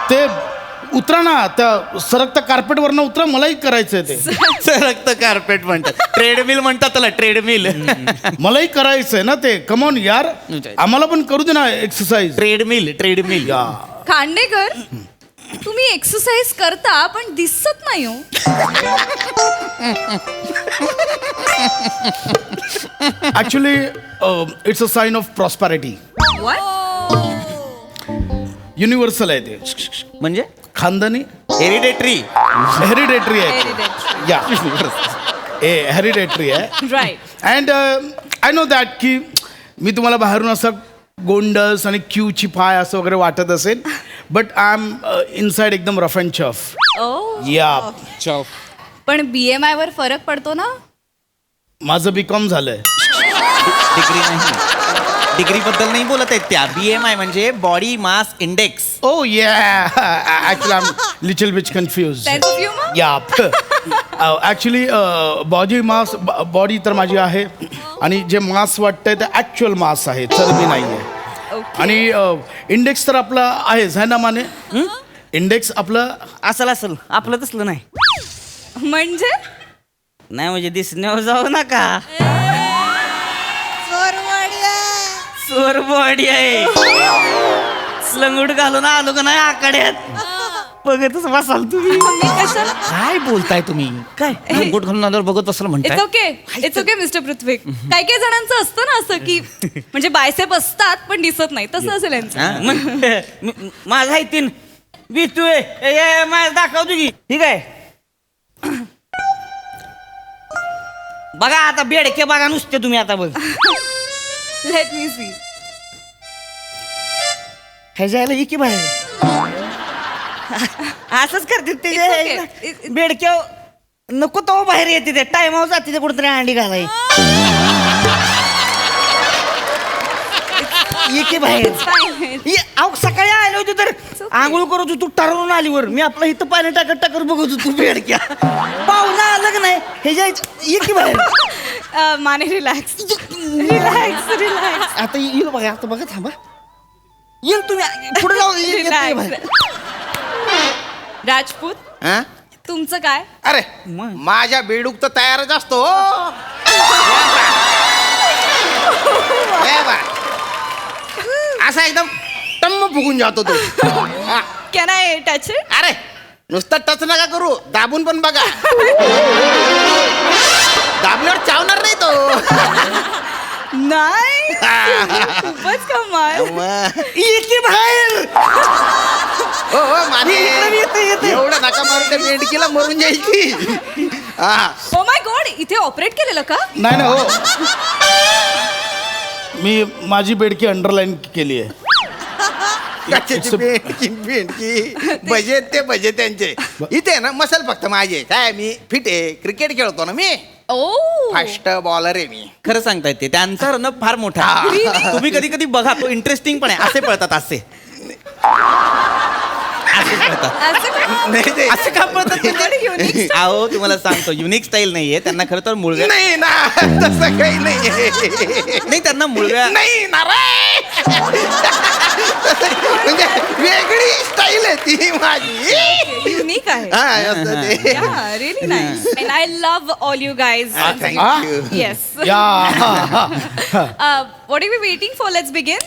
Speaker 10: ते उतरा ना, त्या सरकता कार्पेट वरनं उतरा, मलाही करायचंय ते.
Speaker 5: सरकत कार्पेट म्हणतात, ट्रेडमिल म्हणतात त्याला, ट्रेडमिल.
Speaker 10: मलाही करायचंय ना ते. कमॉन यार, आम्हाला पण करू दे ना एक्सरसाइज.
Speaker 5: ट्रेडमिल.
Speaker 1: खांडेकर तुम्ही एक्सरसाइज करता पण दिसत नाही हो.
Speaker 10: Actually it's a sign of prosperity. Universal आहे ते.
Speaker 5: म्हणजे
Speaker 10: खानदानी
Speaker 5: हेरिडेटरी.
Speaker 10: हेरिडेटरी आहे. या हेरिडेटरी आहे.
Speaker 1: Right.
Speaker 10: And I know that की मी तुम्हाला बाहेरून असं गोंडस आणि क्यूची पाय असं वगैरे वाटत असेल, बट आय एम इनसाइड एकदम रफ अँड चफ. या
Speaker 1: पण BMI वर फरक पडतो ना.
Speaker 10: माझं BCom झालंय.
Speaker 5: डिग्री नाही, डिग्री बद्दल नाही बोलत आहेत त्या. BMI म्हणजे body mass index.
Speaker 10: Oh yeah, actually I'm little bit confused.
Speaker 1: Sense of humor?
Speaker 10: Yeah. Actually body तर माझी आहे आणि जे मास वाटतंय ते ऍक्च्युअल मास आहे, चरबी नाही आहे. आणि इंडेक्स तर आपला आहेच आहे ना माने. इंडेक्स आपलं
Speaker 7: असल आपलं तसलं नाही.
Speaker 1: म्हणजे
Speaker 7: नाही म्हणजे दिसण्यावर जाऊ नका. चोर बॉडी आहे. लंगूट घालून आलो का नाही आकड्यात, बघतच बसाल तुम्ही.
Speaker 1: मी कशाला.
Speaker 5: काय बोलताय तुम्ही?
Speaker 7: काय
Speaker 5: लंगोट घालून आल्यावर बघत बसाल म्हणताय?
Speaker 1: इट्स ओके मिस्टर पृथ्वी. काही काही जणांचं असतं ना असं की म्हणजे बायसेप असतात पण दिसत नाही, तसं असेल यांचं.
Speaker 7: हा? मग माझा आहे तीन वितू माझ दाखवतो की. ठीक आहे, बघा आता बेडके बघा नुसते तुम्ही आता. बघ
Speaker 1: लेट मी सी.
Speaker 7: ह्याच्या की बाहेर असंच करते ते.
Speaker 1: It's okay.
Speaker 7: बेडक्या नको तो बाहेर येते ते टायमावर जाते ते कुठेतरी अंडी घालाय. ये बाहेर. अहो सकाळी आलो होतो तर आंघोळ करत होतो, टरवून आलीवर मी आपलं इथं पाणी टाकत बघत होतो. बेडक्या पाहुणा आलं का नाही ह्याच्या ये की बाहेर.
Speaker 1: Mane relax relax relax.
Speaker 7: आता येईल बघा, आता बघा थांबा. येईल तुम्ही पुढे जाऊ.
Speaker 1: रिलॅक्स. राजपूत
Speaker 3: हा?
Speaker 1: तुमचं काय?
Speaker 3: अरे माझ्या बेडूक तर तयारच असतो. असा एकदम टम्म फुगून जातो तो.
Speaker 1: Can I touch it?
Speaker 3: अरे नुसतं टच नका करू, दाबून पण बघा. दाबल्यावर चावणार नाही तो.
Speaker 1: नाही खूपच कमाल.
Speaker 7: येते बाहेर.
Speaker 3: हो हो माने, एवढं नका मारून त्या मेंढकीला मरून जाईल की.
Speaker 1: ओ माय गॉड, इथे ऑपरेट केलेलं का?
Speaker 10: नाही ना. हो, मी माझी बेडकी अंडरलाईन केली आहे.
Speaker 3: बेंडकी बजेत ते बजेत त्यांचे. इथे ना मसल फक्त माझे. काय मी फिट आहे, क्रिकेट खेळतो ना मी.
Speaker 1: ओ
Speaker 3: फास्ट बॉलर आहे मी.
Speaker 5: खरं सांगताय ते, त्यांचा रन फार मोठा आहे. तुम्ही कधी कधी बघा, तो इंटरेस्टिंग पण आहे. असे पळतात, असे
Speaker 3: नाही ते
Speaker 5: असे का पळतात? अहो तुम्हाला सांगतो, युनिक स्टाईल नाहीये त्यांना. खरं तर मुळव्या
Speaker 3: नाही ना, तसं काही नाही.
Speaker 5: नाही, त्यांना मुळव्या
Speaker 3: नाही ना रे. म्हणजे वेगळी स्टाईल आहे ती माझी.
Speaker 1: युनिक
Speaker 11: आहे. Really nice and I love all you guys. Yes. What are we waiting for? Let's begin.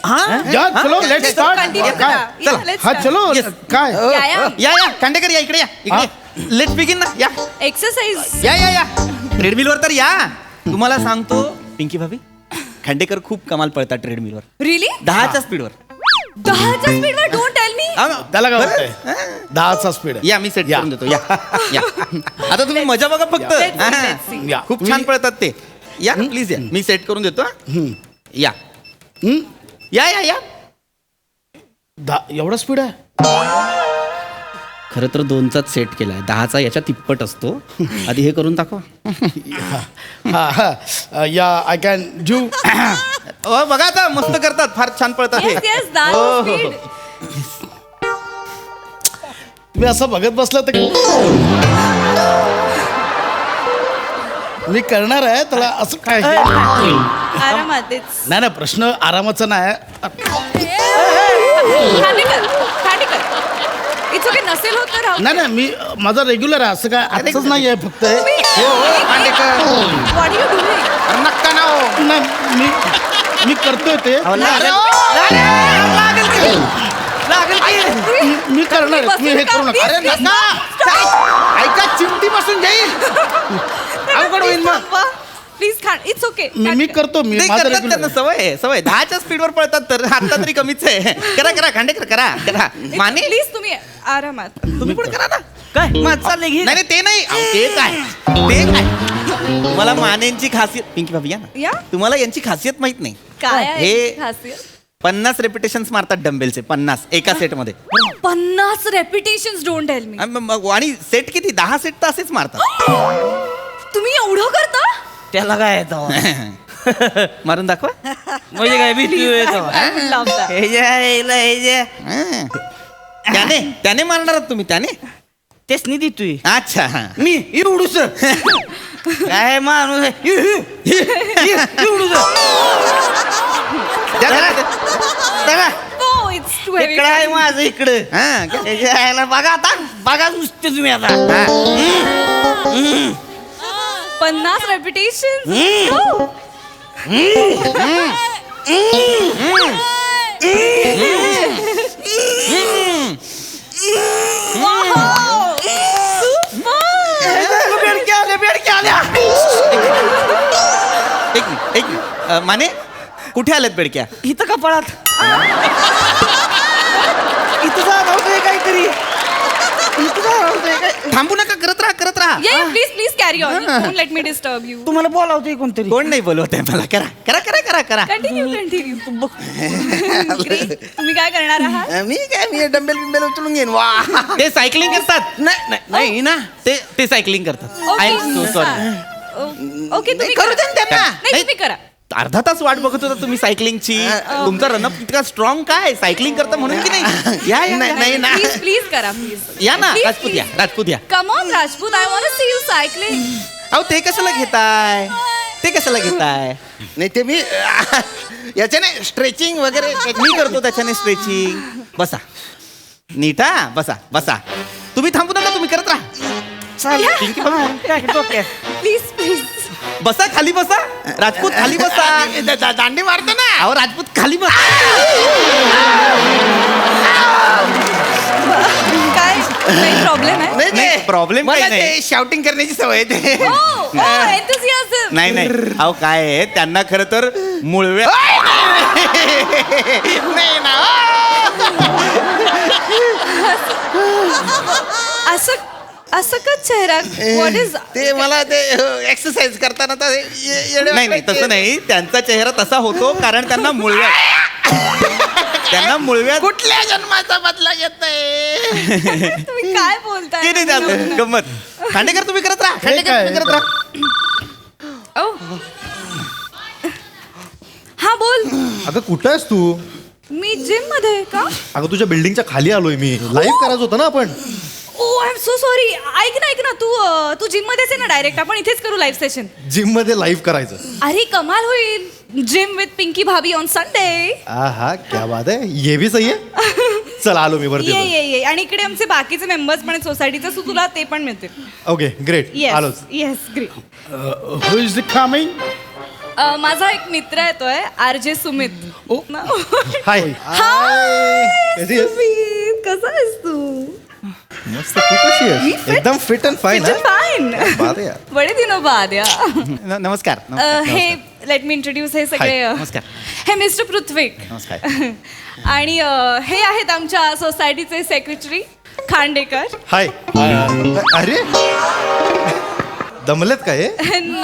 Speaker 10: या चलो लेट्स स्टार्ट.
Speaker 11: Continue
Speaker 10: काय
Speaker 11: करा. Yeah, let's
Speaker 10: हा
Speaker 11: start.
Speaker 10: चलो काय
Speaker 5: या खांडेकर या इकडे या लेट्स बिगिन ना या
Speaker 11: एक्सरसाइज.
Speaker 5: या ट्रेडमिलवर तर या. तुम्हाला सांगतो पिंकी भाभी खांडेकर खूप कमाल पळतात ट्रेडमिलवर
Speaker 11: रिअली?
Speaker 5: 10च्या स्पीडवर.
Speaker 11: 10च्या स्पीडवर? Don't tell me.
Speaker 10: त्याला काय वाटतंय 10चा स्पीड
Speaker 5: या मी सेट करून देतो या आता तुम्ही मजा बघा फक्त.
Speaker 11: Let's see.
Speaker 10: या.
Speaker 5: खूप छान पळतात ते. या प्लीज या मी सेट करून देतो. या या या या
Speaker 10: एवढा स्पीड आहे.
Speaker 5: खरं तर 2चाच सेट केलाय 10चा याच्या तिप्पट असतो. आधी हे करून दाखवा.
Speaker 10: या आय कॅन डू.
Speaker 5: बघा आता मस्त करतात फार छान पळतात हे.
Speaker 11: Yes, yes, that's
Speaker 5: हो, हो,
Speaker 11: speed.
Speaker 5: हो.
Speaker 10: तुम्ही असं बघत बसलं तर मी करणार आहे त्याला असं काय
Speaker 11: आरामात.
Speaker 10: नाही ना प्रश्न आरामाचा नाही.
Speaker 11: It's okay. नसेल होत तर राहू.
Speaker 10: नाही नाही मी माझा रेग्युलर आहे असं काय आजच नाही आहे फक्त
Speaker 11: What are you doing?
Speaker 5: नक्का ना हो.
Speaker 10: नाही मी करतोय ते मी करणार आहे. तुम्ही हे करू नका.
Speaker 5: अरे नका ऐका चिमटी बसून जाईल. अवघड होईल मग.
Speaker 11: प्लीज खाण. It's okay.
Speaker 10: मी करतो. मी
Speaker 5: नाही
Speaker 10: माझं
Speaker 5: करतात
Speaker 10: regular
Speaker 5: त्यांना सवय आहे सवय 10च्या स्पीडवर पळतात तर आता तरी कमीच आहे. करा करा खांडेकर करा करा माने
Speaker 11: प्लीज तुम्ही आरामात.
Speaker 5: तुम्ही पण करा ना.
Speaker 4: काय माझा लेगी
Speaker 5: नाही ते नाही ते काय तुम्हाला मानेंची खासियत पिंकी भाभी या ना
Speaker 11: या
Speaker 5: तुम्हाला यांची खासियत माहित नाही.
Speaker 11: काय आहे
Speaker 5: हे
Speaker 11: खासियत?
Speaker 5: 50 रेपिटेशन्स मारतात डंबेलचे 50 एका सेटमध्ये.
Speaker 11: 50 रेपिटेशन्स. डोंट टेल मी.
Speaker 5: आणि सेट किती 10 सेट तर असेच मारतात.
Speaker 11: तुम्ही एवढं करता?
Speaker 4: त्याला काय येतं
Speaker 5: मारून दाखवा.
Speaker 4: म्हणजे काय मी
Speaker 11: लव्ह दॅट.
Speaker 5: त्याने मारणार आहात तुम्ही त्याने.
Speaker 4: तेच नाही देतोय
Speaker 5: अच्छा हा.
Speaker 4: मी एवढूच काय माणूस आहे. एवढूच
Speaker 5: द्या, द्या, द्या.
Speaker 11: No, it's too heavy.
Speaker 4: इकडं आहे माझं इकडं.
Speaker 5: हा, घ्या.
Speaker 4: त्याच्या आईला बघा आता बघा नुसते तुम्ही आता.
Speaker 11: 50 रेपिटेशन.
Speaker 5: एक मिनिट. माने कुठे आलेत बेडक्या?
Speaker 4: इथं कपाळात इथं जाणवतंय काहीतरी.
Speaker 5: थांबू नका करत राहा
Speaker 11: Yeah, please carry on. Don't let me disturb you.
Speaker 4: तुम्हाला बोलावतोय कोणतरी.
Speaker 5: कोण नाही बोलवत आहे मला. करा
Speaker 11: Continue. Great. तुम्ही काय करणार आहात?
Speaker 3: मी डंबेल बिंबेल उचलून घेईन. वा
Speaker 5: ते सायकलिंग करतात. नाही ना ते सायकलिंग करतात. I am so sorry.
Speaker 11: Okay तुम्ही
Speaker 3: करू
Speaker 11: करा.
Speaker 3: दे ना त्यांना.
Speaker 11: नाही तुम्ही करा.
Speaker 5: अर्धा तास वाट बघत होता तुम्ही सायकलिंगची. तुमचा रनअप इतका स्ट्रॉंग काय सायकलिंग करता म्हणून की नाही. या नाही ना
Speaker 11: प्लीज करा प्लीज.
Speaker 5: या ना राजपूत या.
Speaker 11: Come on Rajput. I want to see you cycling.
Speaker 5: अहो ते कशाला घेताय.
Speaker 3: नाही ते मी याच्याने स्ट्रेचिंग वगैरे
Speaker 5: मी करतो त्याच्याने स्ट्रेचिंग. बसा नीट हा बसा तुम्ही थांबू नका तुम्ही करत राहा.
Speaker 11: प्लीज.
Speaker 5: बसा खाली बसा. राजपूत खाली बसा.
Speaker 3: दांडी मारतो ना.
Speaker 5: अहो राजपूत खाली बसा.
Speaker 11: काय प्रॉब्लेम आहे?
Speaker 5: नाही प्रॉब्लेम
Speaker 3: मला
Speaker 5: काही
Speaker 3: ते
Speaker 5: नाही.
Speaker 3: शाउटिंग करण्याची सवय आहे ते.
Speaker 11: Enthusiasm.
Speaker 5: नाही अहो काय आहे त्यांना खरं तर मुळव्या
Speaker 3: नाही ना.
Speaker 11: असं का चेहरा? व्हॉट इज
Speaker 3: ते मला ते एक्सरसाइज करताना तर
Speaker 5: नाही तसं नाही त्यांचा चेहरा तसा होतो कारण त्यांना मुळव्या
Speaker 3: कुठल्या जन्माचा बदला घेतोय?
Speaker 11: तुम्ही काय बोलताय?
Speaker 5: ते नाही गंमत. खांडेकर तुम्ही करत राहा.
Speaker 11: हा बोल.
Speaker 12: अगं कुठं आहेस तू?
Speaker 11: मी जिम मध्ये आहे का?
Speaker 12: अगं तुझ्या बिल्डिंगच्या खाली आलोय मी. लाईव्ह करायचं होतं ना आपण.
Speaker 11: I am so sorry. ऐक ना तू जिम मध्येच आहे ना. डायरेक्ट आपण इथेच करू लाईव्ह सेशन.
Speaker 12: जिम मध्ये लाईव्ह करायचं.
Speaker 11: अरे कमाल होईल. जिम विथ पिंकी भाभी ऑन संडे.
Speaker 12: हा क्या बात आहे ये भी सही आहे चल आलो मी वरती
Speaker 11: ये आणि इकडे आमचे बाकीचे मेंबर्स पण सोसायटीचे, सो तुला ते पण मिळतील.
Speaker 12: ओके ग्रेट आलोच
Speaker 11: yes great.
Speaker 10: Who is the coming?
Speaker 11: माझा एक मित्र येतोय RJ सुमित.
Speaker 12: हाय
Speaker 11: सुमित, कसा आहेस तू?
Speaker 12: मस्त तू कशी आहेस एकदम फिट अँड फाईन
Speaker 11: फाईन.
Speaker 12: बात आहे यार.
Speaker 11: बडे दिनो बाद या.
Speaker 5: नमस्कार
Speaker 11: हे लेट मी इंट्रोड्यूस हे सगळे
Speaker 5: नमस्कार.
Speaker 11: हे मिस्टर पृथ्वीक
Speaker 5: नमस्कार.
Speaker 11: आणि हे आहेत आमच्या सोसायटीचे सेक्रेटरी खांडेकर.
Speaker 12: हाय अरे दमलेत काय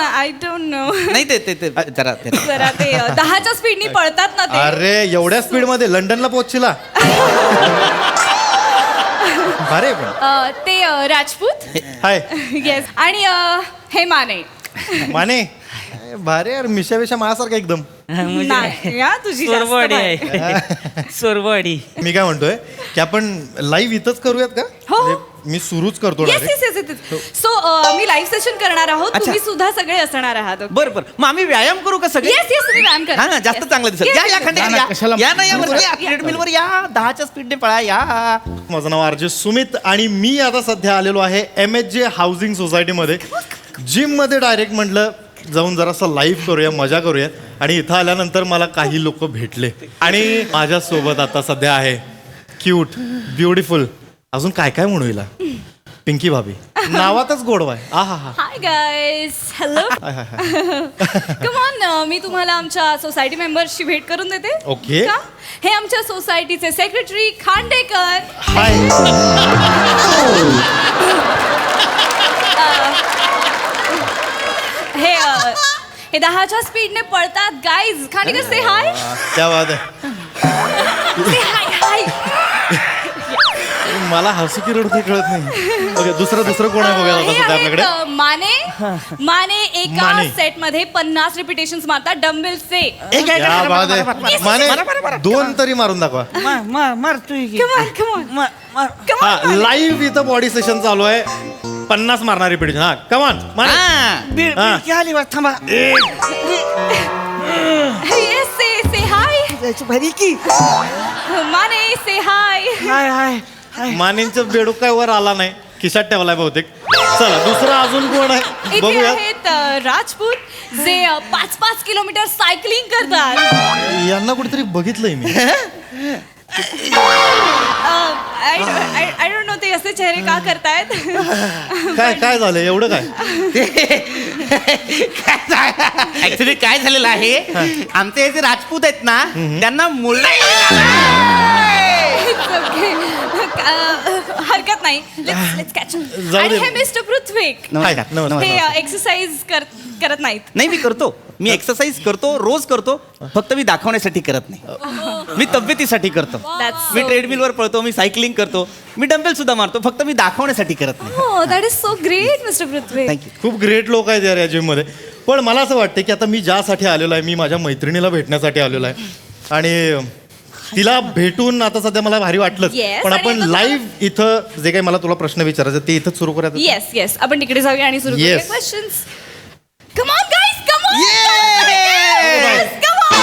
Speaker 11: आय डोंट नो.
Speaker 5: नाही ते जरा
Speaker 11: जरा ते 10च्या स्पीडनी पळतात ना ते.
Speaker 12: अरे एवढ्या स्पीड मध्ये लंडनला पोहोचला अरे पण
Speaker 11: ते राजपूत.
Speaker 12: हाय
Speaker 11: येस. आणि हे माने.
Speaker 12: माने भारे यार मिशा विषा माझ्यासारखा एकदम
Speaker 11: नाही या, तुझी जास्त भारी.
Speaker 4: सोरवाडी.
Speaker 12: मी काय म्हणतोय की आपण लाईव्ह इथंच करूयात का
Speaker 11: हो.
Speaker 12: म्हणजे मी सुरूच करतो
Speaker 11: yes
Speaker 12: direct.
Speaker 11: Yes yes. So मी लाईव्ह सेशन करणार आहोत, तुम्ही सुद्धा सगळे असणार आहात.
Speaker 5: बरं मग आम्ही व्यायाम करू का सगळे?
Speaker 11: येस येस, तुम्ही व्यायाम करा.
Speaker 5: हा ना जास्त चांगलं दिसेल.
Speaker 11: Yes,
Speaker 5: या
Speaker 11: yes,
Speaker 5: खांडेकर
Speaker 10: ना, कशाला-
Speaker 5: या ना या ट्रेडमिलवर या 10च्या स्पीडने पळा या.
Speaker 12: माझं नाव RJ सुमित आणि मी आता सध्या आलेलो आहे MHJ हाऊसिंग सोसायटीमध्ये. जिम मध्ये डायरेक्ट म्हटलं जाऊन जरासं लाईव्ह करूया मजा करूया आणि इथं आल्यानंतर मला काही लोक भेटले आणि माझ्यासोबत आता सध्या आहे क्यूट ब्युटिफुल अजून काय काय म्हणू हिला पिंकी भाभी नावातच गोडवा आहे. हा हा
Speaker 11: hi guys, hello. Come on, मी तुम्हाला आमच्या सोसायटी मेंबर्सची भेट करून देते.
Speaker 12: ओके.
Speaker 11: का? हे आमच्या सोसायटीचे सेक्रेटरी खांडेकर.
Speaker 12: हाय
Speaker 11: हे 10च्या स्पीडने पळतात. गाईज, खांडेकर से हाय.
Speaker 12: क्या बात आहे.
Speaker 11: से हाय हाय.
Speaker 12: मला हसू की रडू काही कळत नाही. ओके दुसरं कोण आहे बघा आता
Speaker 11: हे
Speaker 12: सध्या आपल्याकडे.
Speaker 11: आहेत माने एका
Speaker 12: माने.
Speaker 11: सेट मध्ये 50 रिपिटेशन्स मारतात डम्बेल्सचे.
Speaker 12: क्या बात आहे. माने 2 तरी मारून दाखवा.
Speaker 7: मारतोय की.
Speaker 11: Come on.
Speaker 12: हा लाईव्ह इथं बॉडी सेशन चालू आहे 50 मारणार रिपीट. हा कमान
Speaker 7: बिडकी आली वाट थांबा.
Speaker 11: Yes, say hi.
Speaker 7: जायची भारी की.
Speaker 11: Mane say hi.
Speaker 7: हाय हाय.
Speaker 12: मानेंचं बेडूक काय वर आला नाही खिशात ठेवलाय बहुतेक. चला दुसरा अजून कोण आहे
Speaker 11: इथे
Speaker 12: बघूया.
Speaker 11: आहेत राजपूत जे 5-5 किलोमीटर सायकलिंग करतात.
Speaker 12: यांना कुठेतरी बघितलंय मी.
Speaker 11: आय डोंट नो ते असे चेहरे का करतायत.
Speaker 12: काय झालं एवढं काय.
Speaker 5: ऍक्च्युली काय झालेलं आहे आमचे जे राजपूत आहेत ना त्यांना मुलं
Speaker 11: हरकत नाही. Let's catch him.
Speaker 12: जाऊ
Speaker 11: आणि
Speaker 12: दे.
Speaker 11: हे मिस्टर पृथ्वीक
Speaker 5: नमस्कार.
Speaker 11: हे
Speaker 12: नमस्कार.
Speaker 11: एक्सरसाइज करत नाहीत.
Speaker 5: नाही मी करतो. मी एक्सरसाइज करतो रोज करतो फक्त मी दाखवण्यासाठी करत नाही. मी तब्येतीसाठी करतो.
Speaker 11: That's
Speaker 5: मी
Speaker 11: so
Speaker 5: ट्रेडमिलवर पळतो मी सायकलिंग करतो मी डंबेल सुद्धा मारतो फक्त मी दाखवण्यासाठी करत नाही.
Speaker 11: Oh, that is so great, Mr. Prithvi.
Speaker 5: Thank you.
Speaker 12: खूप ग्रेट लोक आहेत यार या जिम मध्ये. पण मला असं वाटतं की आता मी ज्यासाठी आलेलो आहे मी माझ्या मैत्रिणीला भेटण्यासाठी आलेलो आहे आणि तिला भेटून आता सध्या मला भारी वाटलंच.
Speaker 11: Yes,
Speaker 12: पण
Speaker 11: आणि
Speaker 12: आपण
Speaker 11: आता
Speaker 12: लाईव्ह इथं जे काही मला तुला प्रश्न विचारायचे ते इथं सुरू करायचं.
Speaker 11: येस येस, आपण तिकडे जाऊया आणि सुरू करूया
Speaker 12: Yes.
Speaker 11: Questions. Come on guys, come on.
Speaker 5: Yes!
Speaker 11: Come on.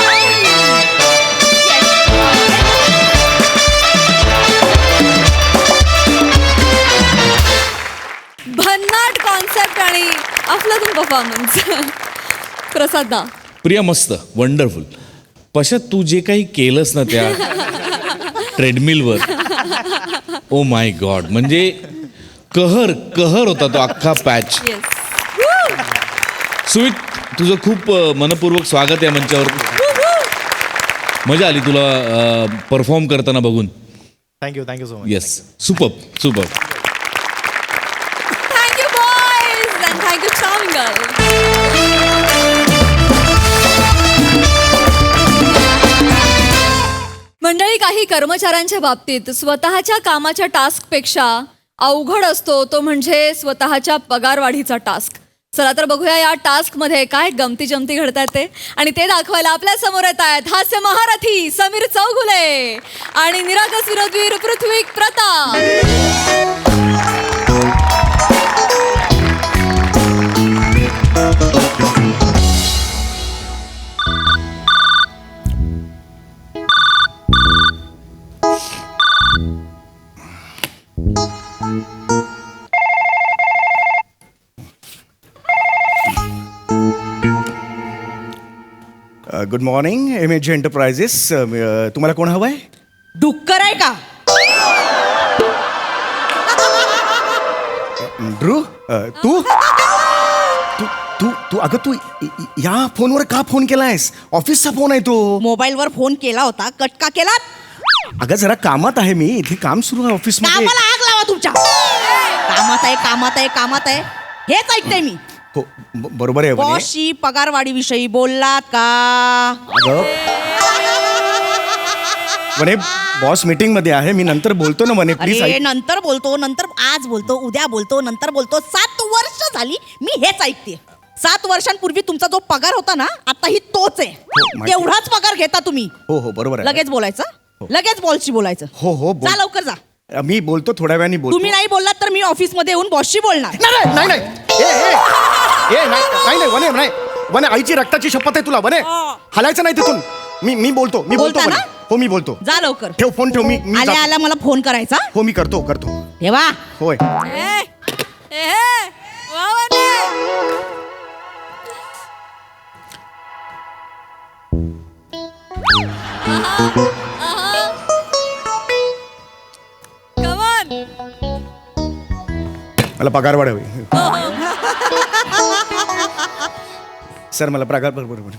Speaker 1: भन्नाट कॉन्सेप्ट आणि अफलातून परफॉर्मन्स. प्रसाद दा.
Speaker 13: प्रिया मस्त वंडरफुल. पशा तू जे काही केलंस ना त्या ट्रेडमिलवर ओ माय गॉड म्हणजे कहर होता तो अख्खा पॅच. सुमित तुझं खूप मनपूर्वक स्वागत आहे मंचावर. मजा आली तुला परफॉर्म करताना बघून.
Speaker 12: Thank you so much.
Speaker 13: Yes super.
Speaker 1: Thank you boys and thank you charming girl. मंडळी, काही कर्मचाऱ्यांच्या बाबतीत स्वतःच्या कामाच्या टास्कपेक्षा अवघड असतो तो म्हणजे स्वतःच्या पगारवाढीचा टास्क. चला तर बघूया या टास्क मध्ये काय गमती जमती घडतात ते. आणि ते दाखवायला आपल्या समोर येत आहेत हास्य महारथी समीर चौगुले आणि निरागस विरोधवीर Prithvi Pratap.
Speaker 5: Good morning MAG enterprises. तुम्हाला कोण हवंय?
Speaker 7: डुक्कर आहे का?
Speaker 5: ड्रू तू तू तू तू अगं तू या फोनवर का फोन केलायस? ऑफिसचा फोन आहे तो.
Speaker 7: मोबाईलवर फोन केला होता, कट का केला?
Speaker 5: अगं जरा कामात आहे मी, इथे काम सुरू आहे ऑफिस मध्ये.
Speaker 7: कामाला आग लावा तुमच्या. कामात आहे, कामात आहे, कामात आहे, हेच ऐकते मी.
Speaker 5: हो बरोबर आहे म्हणे.
Speaker 7: बॉसशी पगारवाढी विषयी बोललात का?
Speaker 5: अगं म्हणे बॉस मीटिंग मध्ये आहे, मी नंतर बोलतो ना म्हणे. प्लीज
Speaker 7: अरे नंतर बोलतो, नंतर आज बोलतो, उद्या बोलतो, नंतर बोलतो. 7 वर्ष झाली मी हेच ऐकते. 7 वर्षांपूर्वी तुमचा जो पगार होता ना, आताही तोच आहे.
Speaker 5: माहिती.
Speaker 7: तेवढाच पगार घेता तुम्ही.
Speaker 5: हो हो बरोबर आहे.
Speaker 7: लगेच बोलायचं, लगेच बॉसशी बोलायचं.
Speaker 5: हो हो
Speaker 7: जा लवकर जा.
Speaker 5: मी बोलतो थोड्या वेळाने बोलतो.
Speaker 7: तुम्ही नाही बोललात तर मी ऑफिस मध्ये येऊन बॉसशी बोलणार.
Speaker 5: नाही नाही नाही वने नाही वने, आईची रक्ताची शपथ आहे तुला वने. हलायचं नाही तिथून. मी बोलतो
Speaker 7: बोलता
Speaker 5: वने.
Speaker 7: ना?
Speaker 5: हो मी बोलतो.
Speaker 7: जा लवकर.
Speaker 5: ठेव फोन ठेव. मी
Speaker 7: आल्या
Speaker 5: जातो.
Speaker 7: आल्या मला फोन करायचा.
Speaker 5: हो मी करतो
Speaker 7: ठेवा.
Speaker 5: होय. मला पगार वाढावी सर. मला पगार बरोबर.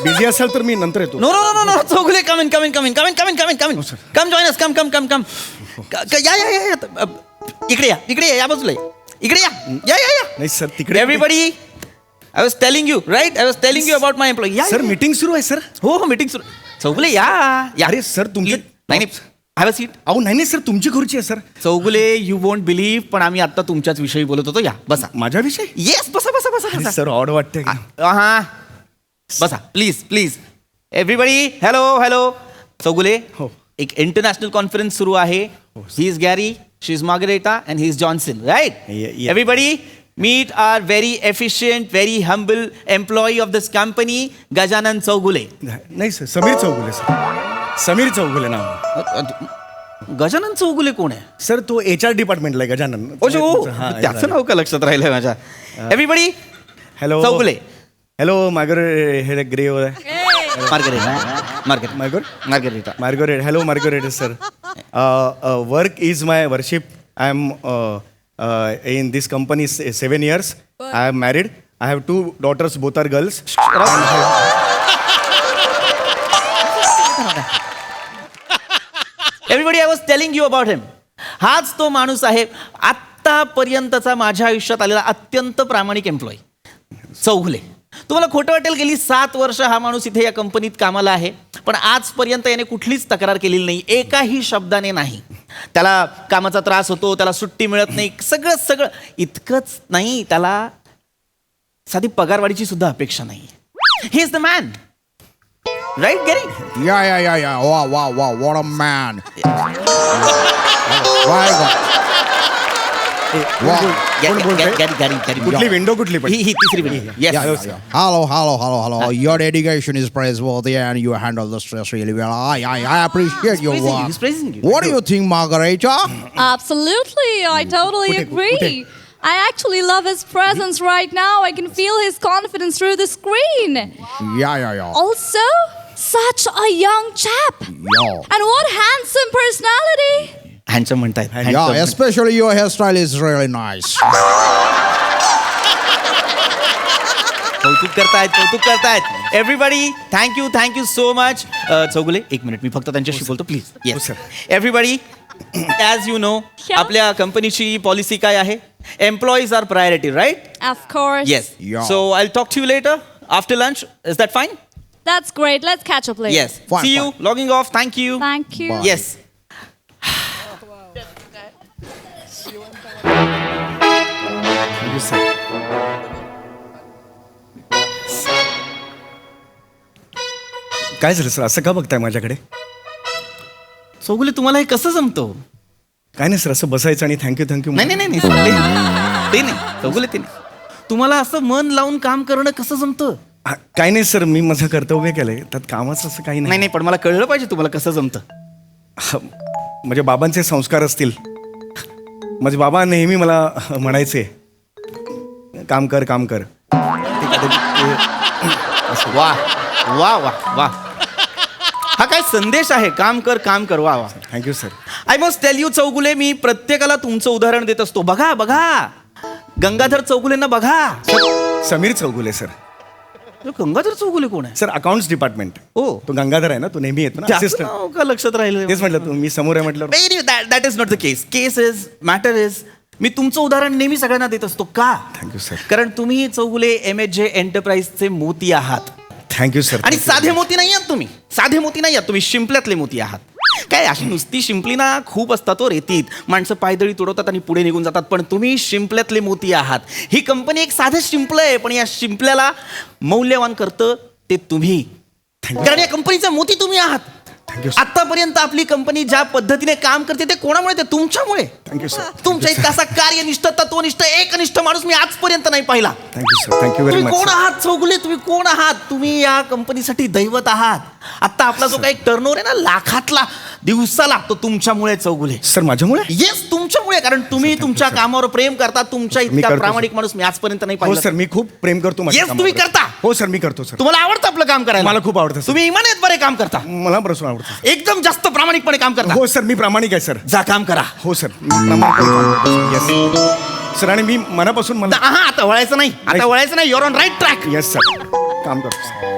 Speaker 5: बिझी असाल तर मी नंतर येतो. No no no no Chougule come in come join us come या इकडे या बाजूला या. नाही सर तिकडे.
Speaker 14: Everybody I was telling you right, I was telling you about my employee.
Speaker 5: Sir meeting सुरू आहे सर.
Speaker 14: हो मीटिंग सुरू. चौगुले या.
Speaker 5: अरे सर तुमचे
Speaker 14: नाही हॅव अ सीट.
Speaker 5: अहो नाही सर तुमची खुर्ची आहे sir.
Speaker 14: Chougule you won't believe, पण आम्ही आता तुमच्याच विषयी बोलत होतो. या बसा.
Speaker 5: माझ्याविषयी?
Speaker 14: येस बसा बसा बसा बसा.
Speaker 5: सर ऑड वाटतंय.
Speaker 14: हा बसा please please. Everybody hello. Chougule
Speaker 5: हो.
Speaker 14: एक इंटरनॅशनल कॉन्फरन्स सुरू आहे. He is Gary, she is Margareta and he is Johnson, right? Everybody meet our very efficient, very humble employee of this company, Gajanan Chougule.
Speaker 5: नाही सर समीर चौगुले सर. समीर चौगुले नाव.
Speaker 14: गजानन चौगुले कोण आहे?
Speaker 5: सर तो HR डिपार्टमेंटला आहे गजानन.
Speaker 14: त्याचं नाव का लक्षात राहिलंय माझ्या. Everybody
Speaker 5: hello
Speaker 14: Chougule.
Speaker 5: Hello Margaret hey grey Margaret hello Margaret sir. Work is my worship. I am in this company 7 years. I am married. I have 2 daughters, both are girls.
Speaker 14: Everybody I was telling you about him. हाच तो माणूस आहे आत्तापर्यंतचा माझ्या आयुष्यात आलेला अत्यंत प्रामाणिक एम्प्लॉई चौगुले. तुम्हाला खोटं वाटेल, गेली 7 वर्ष हा माणूस इथे या कंपनीत कामाला आहे, पण आजपर्यंत याने कुठलीच तक्रार केलेली नाही, एकाही शब्दाने नाही. त्याला कामाचा त्रास होतो, त्याला सुट्टी मिळत नाही, सगळं इतकंच नाही, त्याला साधी पगारवाढीची सुद्धा अपेक्षा नाही. He is the man, right Gary?
Speaker 6: Yeah. Wow, what a man.
Speaker 5: कुठली विंडो कुठली पण?
Speaker 14: ही तिसरी window.
Speaker 6: Yes. Hello. Your dedication is praiseworthy and you handle the stress really well. I appreciate your work.
Speaker 14: He's praising you.
Speaker 6: What do you think, Margarita?
Speaker 11: Absolutely, I totally agree. I actually love his presence right now. I can feel his confidence through the screen.
Speaker 6: Yeah.
Speaker 11: Also, such a young chap.
Speaker 6: Yeah.
Speaker 11: And what handsome personality.
Speaker 14: Handsome म्हणतायत.
Speaker 6: Yeah, especially your hairstyle is really nice.
Speaker 14: कौतुक करतायत. Everybody thank you so much. Chougule एक minute, मी फक्त त्यांच्याशी बोलतो please. Yes everybody, as you know आपल्या कंपनीची पॉलिसी काय आहे? Employees are priority, right?
Speaker 11: Of course.
Speaker 14: Yes. So I talk to you later after lunch. Is that fine?
Speaker 11: That's great. Let's catch up later.
Speaker 14: Yes. See you. Logging off. Thank you.
Speaker 11: Thank you.
Speaker 14: Yes.
Speaker 5: काय झालं sir, असं का बघताय माझ्याकडे?
Speaker 14: चौगुले तुम्हाला हे कसं जमतं?
Speaker 4: काय नाही सर, असं बसायचं आणि थँक्यू
Speaker 14: नाही नाही नाही ते नाही चौगुले, ते नाही. तुम्हाला असं मन लावून काम करणं कसं जमतं?
Speaker 4: काय नाही सर, मी माझं कर्तव्य केलंय, त्यात कामाचं असं काही
Speaker 14: नाही नाही, पण मला कळलं पाहिजे तुम्हाला कसं जमतं.
Speaker 4: म्हणजे बाबांचे संस्कार असतील. माझे बाबा नेहमी मला म्हणायचे, काम कर काम कर.
Speaker 14: वा वा वा वा, हा काय संदेश आहे, काम कर काम कर. वा वा,
Speaker 4: thank you sir.
Speaker 14: I must tell you Chougule, मी प्रत्येकाला तुमचं उदाहरण देत असतो. बघा बघा, गंगाधर चौगुलेंना बघा.
Speaker 4: समीर चौगुले सर.
Speaker 14: गंगाधर चौगुले कोण आहे?
Speaker 4: Sir accounts department.
Speaker 14: हो,
Speaker 4: तो गंगाधर आहे ना, तो नेहमी येतो ना
Speaker 14: जास्त
Speaker 4: assistant.
Speaker 14: नाव का लक्षात राहिलं?
Speaker 4: तेच म्हटलं, तुम्ही समोर आहे म्हटलं.
Speaker 14: That is not the case. Case is matter is, मी तुमचं उदाहरण नेहमी सगळ्यांना देत असतो. का?
Speaker 4: Thank you sir.
Speaker 14: कारण तुम्ही चौगुले MHJ एंटरप्राइजचे मोती आहात.
Speaker 4: Thank you sir.
Speaker 14: आणि साधे मोती नाही आहात तुम्ही, साधे मोती नाही आहात तुम्ही, शिंपल्यातले मोती आहात. काय अशी नुसती शिंपली ना खूप असतात तो रेतीत, माणसं पायदळी तुडवतात आणि पुढे निघून जातात, पण तुम्ही शिंपल्यातले मोती आहात. ही कंपनी एक साधं शिंपलं आहे, पण या शिंपल्याला मौल्यवान करतं ते तुम्ही. कारण या कंपनीचा मोती तुम्ही आहात. आतापर्यंत आपली कंपनी ज्या पद्धतीने काम करते ते कोणामुळे? ते तुमच्यामुळे.
Speaker 4: Thank you sir.
Speaker 14: तुमच्या इतका असा कार्यनिष्ठ, तत्वनिष्ठ, एकनिष्ठ माणूस मी आजपर्यंत नाही पाहिला.
Speaker 4: Thank you sir. थँक्यू व्हेरी
Speaker 14: तुम्ही
Speaker 4: मच.
Speaker 14: कोण आहात चौगुले? तुम्ही कोण आहात? तुम्ही या कंपनीसाठी दैवत आहात. आता आपला जो काही टर्नओव्हर आहे ना लाखातला दिवसाला, तो तुमच्यामुळे चौगुले.
Speaker 4: सर माझ्यामुळे?
Speaker 14: येस, तुमच्यामुळे. कारण तुम्ही तुमच्या कामावर प्रेम करता. तुमच्या इतका
Speaker 4: करतो,
Speaker 14: प्रामाणिक माणूस मी आजपर्यंत नाही
Speaker 4: हो
Speaker 14: पाहिला.
Speaker 4: सर, मी खूप प्रेम करतो माझ्या
Speaker 14: येस, तुम्ही
Speaker 4: कामावर.
Speaker 14: करता.
Speaker 4: हो सर, मी करतो सर.
Speaker 14: तुम्हाला आवडतं आपलं काम करायला?
Speaker 4: मला खूप आवडतं सर.
Speaker 14: तुम्ही इमानीत बरे काम करता.
Speaker 4: मला बरं आवडतं.
Speaker 14: एकदम जास्त प्रामाणिकपणे काम करता.
Speaker 4: हो सर, मी प्रामाणिक आहे सर.
Speaker 14: जा काम करा.
Speaker 4: हो सर, मी प्रामाणिकपणे काम करतो. Yes sir. आणि मी मनापासून मला
Speaker 14: आता वळायचं नाही, आता वळायचं नाही. Your on right track.
Speaker 4: Yes sir, काम करतो सर.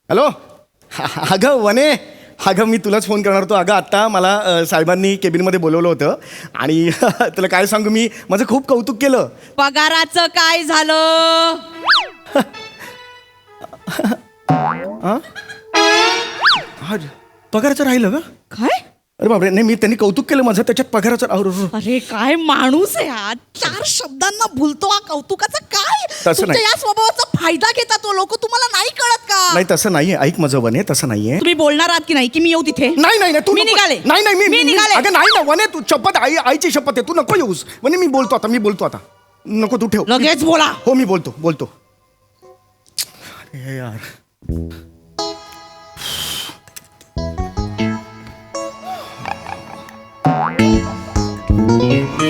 Speaker 4: हॅलो. अगं वने, अगं मी तुलाच फोन करणार होतो. अगं आत्ता मला साहेबांनी केबिनमध्ये बोलवलं होतं आणि तुला काय सांगू, मी माझं खूप कौतुक केलं.
Speaker 9: पगाराचं काय झालं?
Speaker 4: पगाराचं राहिलं का?
Speaker 9: काय?
Speaker 4: अरे बापरे, नाही मी त्यांनी कौतुक केलं माझं, त्याच्यात पगाराचं.
Speaker 9: अरे काय माणूस आहे हा, 4 शब्दांना भुलतो हा. कौतुकाचं काय?
Speaker 4: तसं
Speaker 9: तुमच्या
Speaker 4: नाही.
Speaker 9: या स्वभावाचा फायदा घेतात तो लोक, तुम्हाला नाही कळत का?
Speaker 4: नाही तसं नाहीये, ऐक माझं वने, तसं नाहीये.
Speaker 9: तुम्ही बोलणार आहात की नाही की मी येऊ तिथे?
Speaker 4: नाही नाही तू
Speaker 9: मी
Speaker 4: नको.
Speaker 9: निघाले.
Speaker 4: नाही नाही
Speaker 9: मी निघाले.
Speaker 4: अगं नाही ना वने, तू शपथ, आईची शपथ आहे, तू नको येऊस वने. मी बोलतो आता. नको तू ठेव.
Speaker 9: लगेच बोला.
Speaker 4: हो मी बोलतो. अरे यार,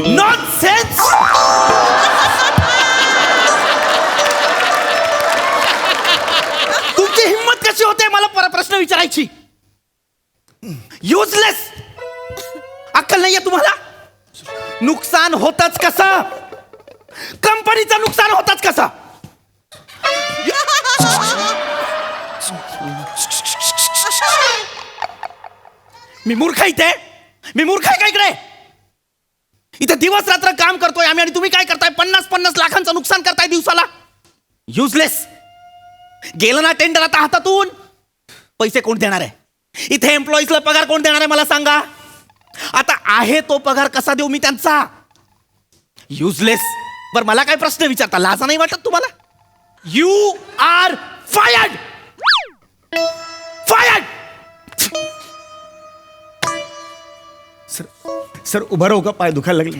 Speaker 14: नॉनसेन्स. तुमची हिंमत कशी होते मला प्रश्न विचारायची? युजलेस. अक्कल नाहीये तुम्हाला? नुकसान होतच कसं? कंपनीचं नुकसान होतच कसं? मी मूर्ख इथे, मी मूर्ख आहे का इकडे? इथे दिवस रात्र काम करतोय आम्ही आणि तुम्ही काय करताय? 50-50 लाखांचं नुकसान करताय दिवसाला. युजलेस. गेलं ना टेंडर आता हातातून, पैसे कोण देणार आहे? इथे एम्प्लॉईजला पगार कोण देणार आहे मला सांगा? आता आहे तो पगार कसा देऊ मी त्यांचा? युजलेस. बर मला काय प्रश्न विचारता, लाजा नाही वाटत तुम्हाला? You are fired. Fired.
Speaker 4: Sir उभा राहू का? पाय दुखायला लागले.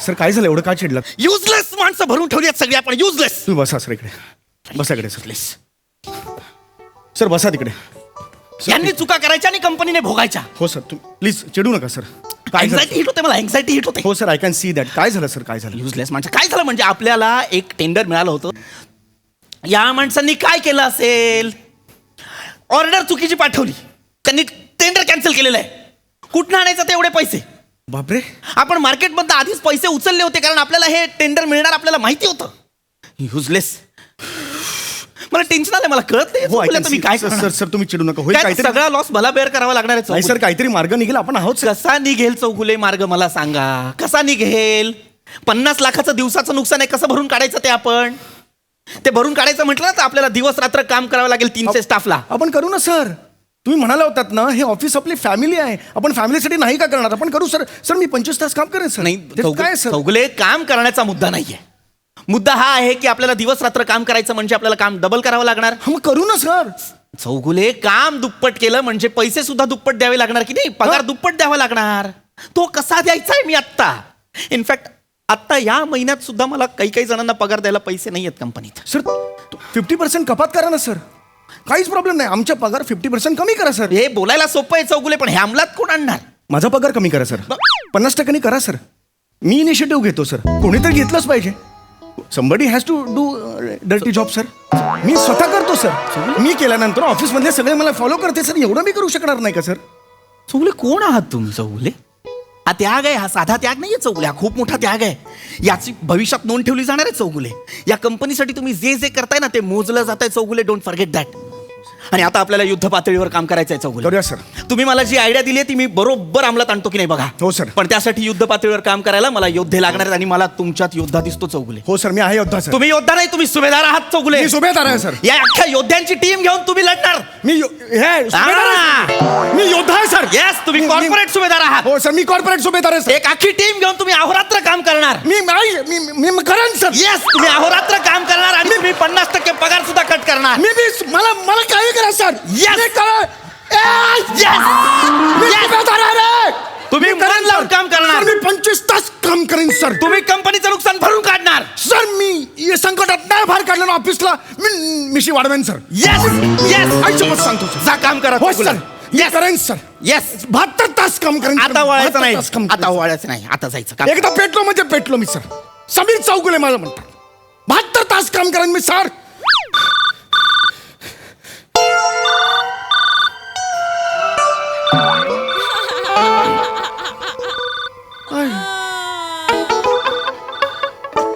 Speaker 4: सर काय झालं, एवढं का चिडलं?
Speaker 14: युजलेस माणसं भरून ठेवली आहेत सगळी आपण. युजलेस.
Speaker 4: तू बसा सर इकडे, बसा इकडे सर. सर बसा तिकडे.
Speaker 14: यांनी चुका करायच्या आणि कंपनीने भोगायच्या.
Speaker 4: हो सर, तू प्लीज चिडू नका सर. काय
Speaker 14: एन्झायटी हिट होते मला, एन्झायटी हिट होते.
Speaker 4: हो sir, I can see that. काय झालं सर, काय झालं?
Speaker 14: युजलेस माणसं. काय झालं म्हणजे आपल्याला एक टेंडर मिळालं होतं. या माणसांनी काय केलं असेल? ऑर्डर चुकीची पाठवली, त्यांनी टेंडर कॅन्सल केलेलं आहे. कुठनं आणायचं ते एवढे पैसे?
Speaker 4: बापरे.
Speaker 14: आपण मार्केटमधनं आधीच पैसे उचलले होते कारण आपल्याला हे टेंडर मिळणार आपल्याला माहिती होतं. युजलेस. मला टेन्शन आलं, मला कळत नाही.
Speaker 4: हो, I can
Speaker 14: आता मी
Speaker 4: see.
Speaker 14: काय
Speaker 4: सर
Speaker 14: करणार?
Speaker 4: सर तुम्ही चिडू नका. होईल
Speaker 14: काय
Speaker 4: काहीतरी.
Speaker 14: सगळा लॉस मला बेअर करावा लागणार आहे.
Speaker 4: नाही सर, काहीतरी मार्ग निघेल. आपण आहोत सर.
Speaker 14: कसा निघेल चौगुले मार्ग मला सांगा? कसा निघेल? 50 लाखाचं दिवसाचं नुकसान आहे, कसं भरून काढायचं ते आपण? ते भरून काढायचं म्हटलं ना तर आपल्याला दिवस रात्र काम करावं लागेल 300 स्टाफला.
Speaker 4: आपण करू ना सर. तुम्ही म्हणाला होतात ना, हे ऑफिस आपली फॅमिली आहे, आपण फॅमिलीसाठी नाही का करणार? आपण करू सर. सर मी 25 तास काम करेन सर.
Speaker 14: नाही
Speaker 4: काय सर?
Speaker 14: चौगुले, काम करण्याचा मुद्दा नाहीये. मुद्दा हा आहे की आपल्याला दिवस रात्र काम करायचं म्हणजे आपल्याला काम डबल करावं लागणार.
Speaker 7: मग करू ना सर.
Speaker 14: चौगुले, काम दुप्पट केलं म्हणजे पैसे सुद्धा दुप्पट द्यावे लागणार की नाही? पगार दुप्पट द्यावा लागणार. तो कसा द्यायचा आहे मी आत्ता? इनफॅक्ट आत्ता या महिन्यात सुद्धा मला काही जणांना पगार द्यायला पैसे नाही आहेत कंपनीत.
Speaker 7: सर 50% कपात करा ना सर. काहीच प्रॉब्लेम नाही. आमचा पगार 50% कमी करा सर.
Speaker 14: हे बोलायला सोपं आहे चौगुले, पण हे अंमलात कोण आणणार?
Speaker 7: माझा पगार कमी करा सर. 50% करा सर. मी इनिशिएटिव्ह घेतो सर. कोणीतरी घेतलंच पाहिजे. Somebody has to do dirty job sir. मी स्वतः करतो सर. मी केल्यानंतर ऑफिसमधले सगळे मला फॉलो करते सर. एवढं मी करू शकणार नाही का सर?
Speaker 14: चौगुले, कोण आहात तुम्ही चौगुले? हा त्याग आहे, हा साधा त्याग नाहीये चौगुले, हा खूप मोठा त्याग आहे. याची भविष्यात नोंद ठेवली जाणार आहे चौगुले. या कंपनीसाठी तुम्ही जे जे करताय ना ते मोजलं जात आहे चौगुले. Don't forget that. आणि आता आपल्याला युद्ध पातळीवर काम करायचं आहे चौगुले.
Speaker 7: करूया सर.
Speaker 14: तुम्ही मला जी आयडिया दिली आहे ती मी बरोबर अंमलात आणतो की नाही बघा.
Speaker 7: हो सर.
Speaker 14: पण त्यासाठी युद्ध पातळीवर काम करायला मला योद्धे लागणार आहेत आणि मला तुमच्यात योद्धा दिसतो चौगुले.
Speaker 7: हो सर, मी आहे योद्धा सर.
Speaker 14: तुम्ही योद्धा नाही, तुम्ही सुभेदार आहात चौगुले.
Speaker 7: मी सुभेदार आहे सर.
Speaker 14: या अख्ख्या योद्ध्यांची टीम घेऊन तुम्ही लढणार.
Speaker 7: मी मी योद्धा आहे सर.
Speaker 14: येस, तुम्ही कॉर्पोरेट सुभेदार आहात.
Speaker 7: हो सर, मी कॉर्पोरेट सुभेदार आहे सर.
Speaker 14: एक अख्खी टीम घेऊन तुम्ही अहोरात्र काम करणार.
Speaker 7: मी करेन सर.
Speaker 14: येस, तुम्ही अहोरात्र काम करणार आणि तुम्ही 50% पगार सुद्धा कट करणार.
Speaker 7: मला काही करा सर.
Speaker 14: येस, तुम्ही मन लावून काम करणार.
Speaker 7: मी 25 तास काम करेन सर.
Speaker 14: तुम्ही कंपनीचं नुकसान भरून काढणार.
Speaker 7: सर मी या संकटात नाही बाहेर काढलं ना ऑफिसला मिशी वाढवेन सर.
Speaker 14: येस येस,
Speaker 7: आईसोबत सांगतो सर.
Speaker 14: जा काम करा.
Speaker 7: हो सर,
Speaker 14: येस
Speaker 7: करेन सर.
Speaker 14: येस,
Speaker 7: 72 तास काम करेन.
Speaker 14: आता वळायचं नाही,
Speaker 7: 72 तास काम
Speaker 14: आता
Speaker 7: करेन.
Speaker 14: वळायचं नाही, आता जायचं काम.
Speaker 7: एकदा पेटलो म्हणजे पेटलो मी सर. समीर चौगुले माझं म्हणतात. 72 तास काम करेन मी सर.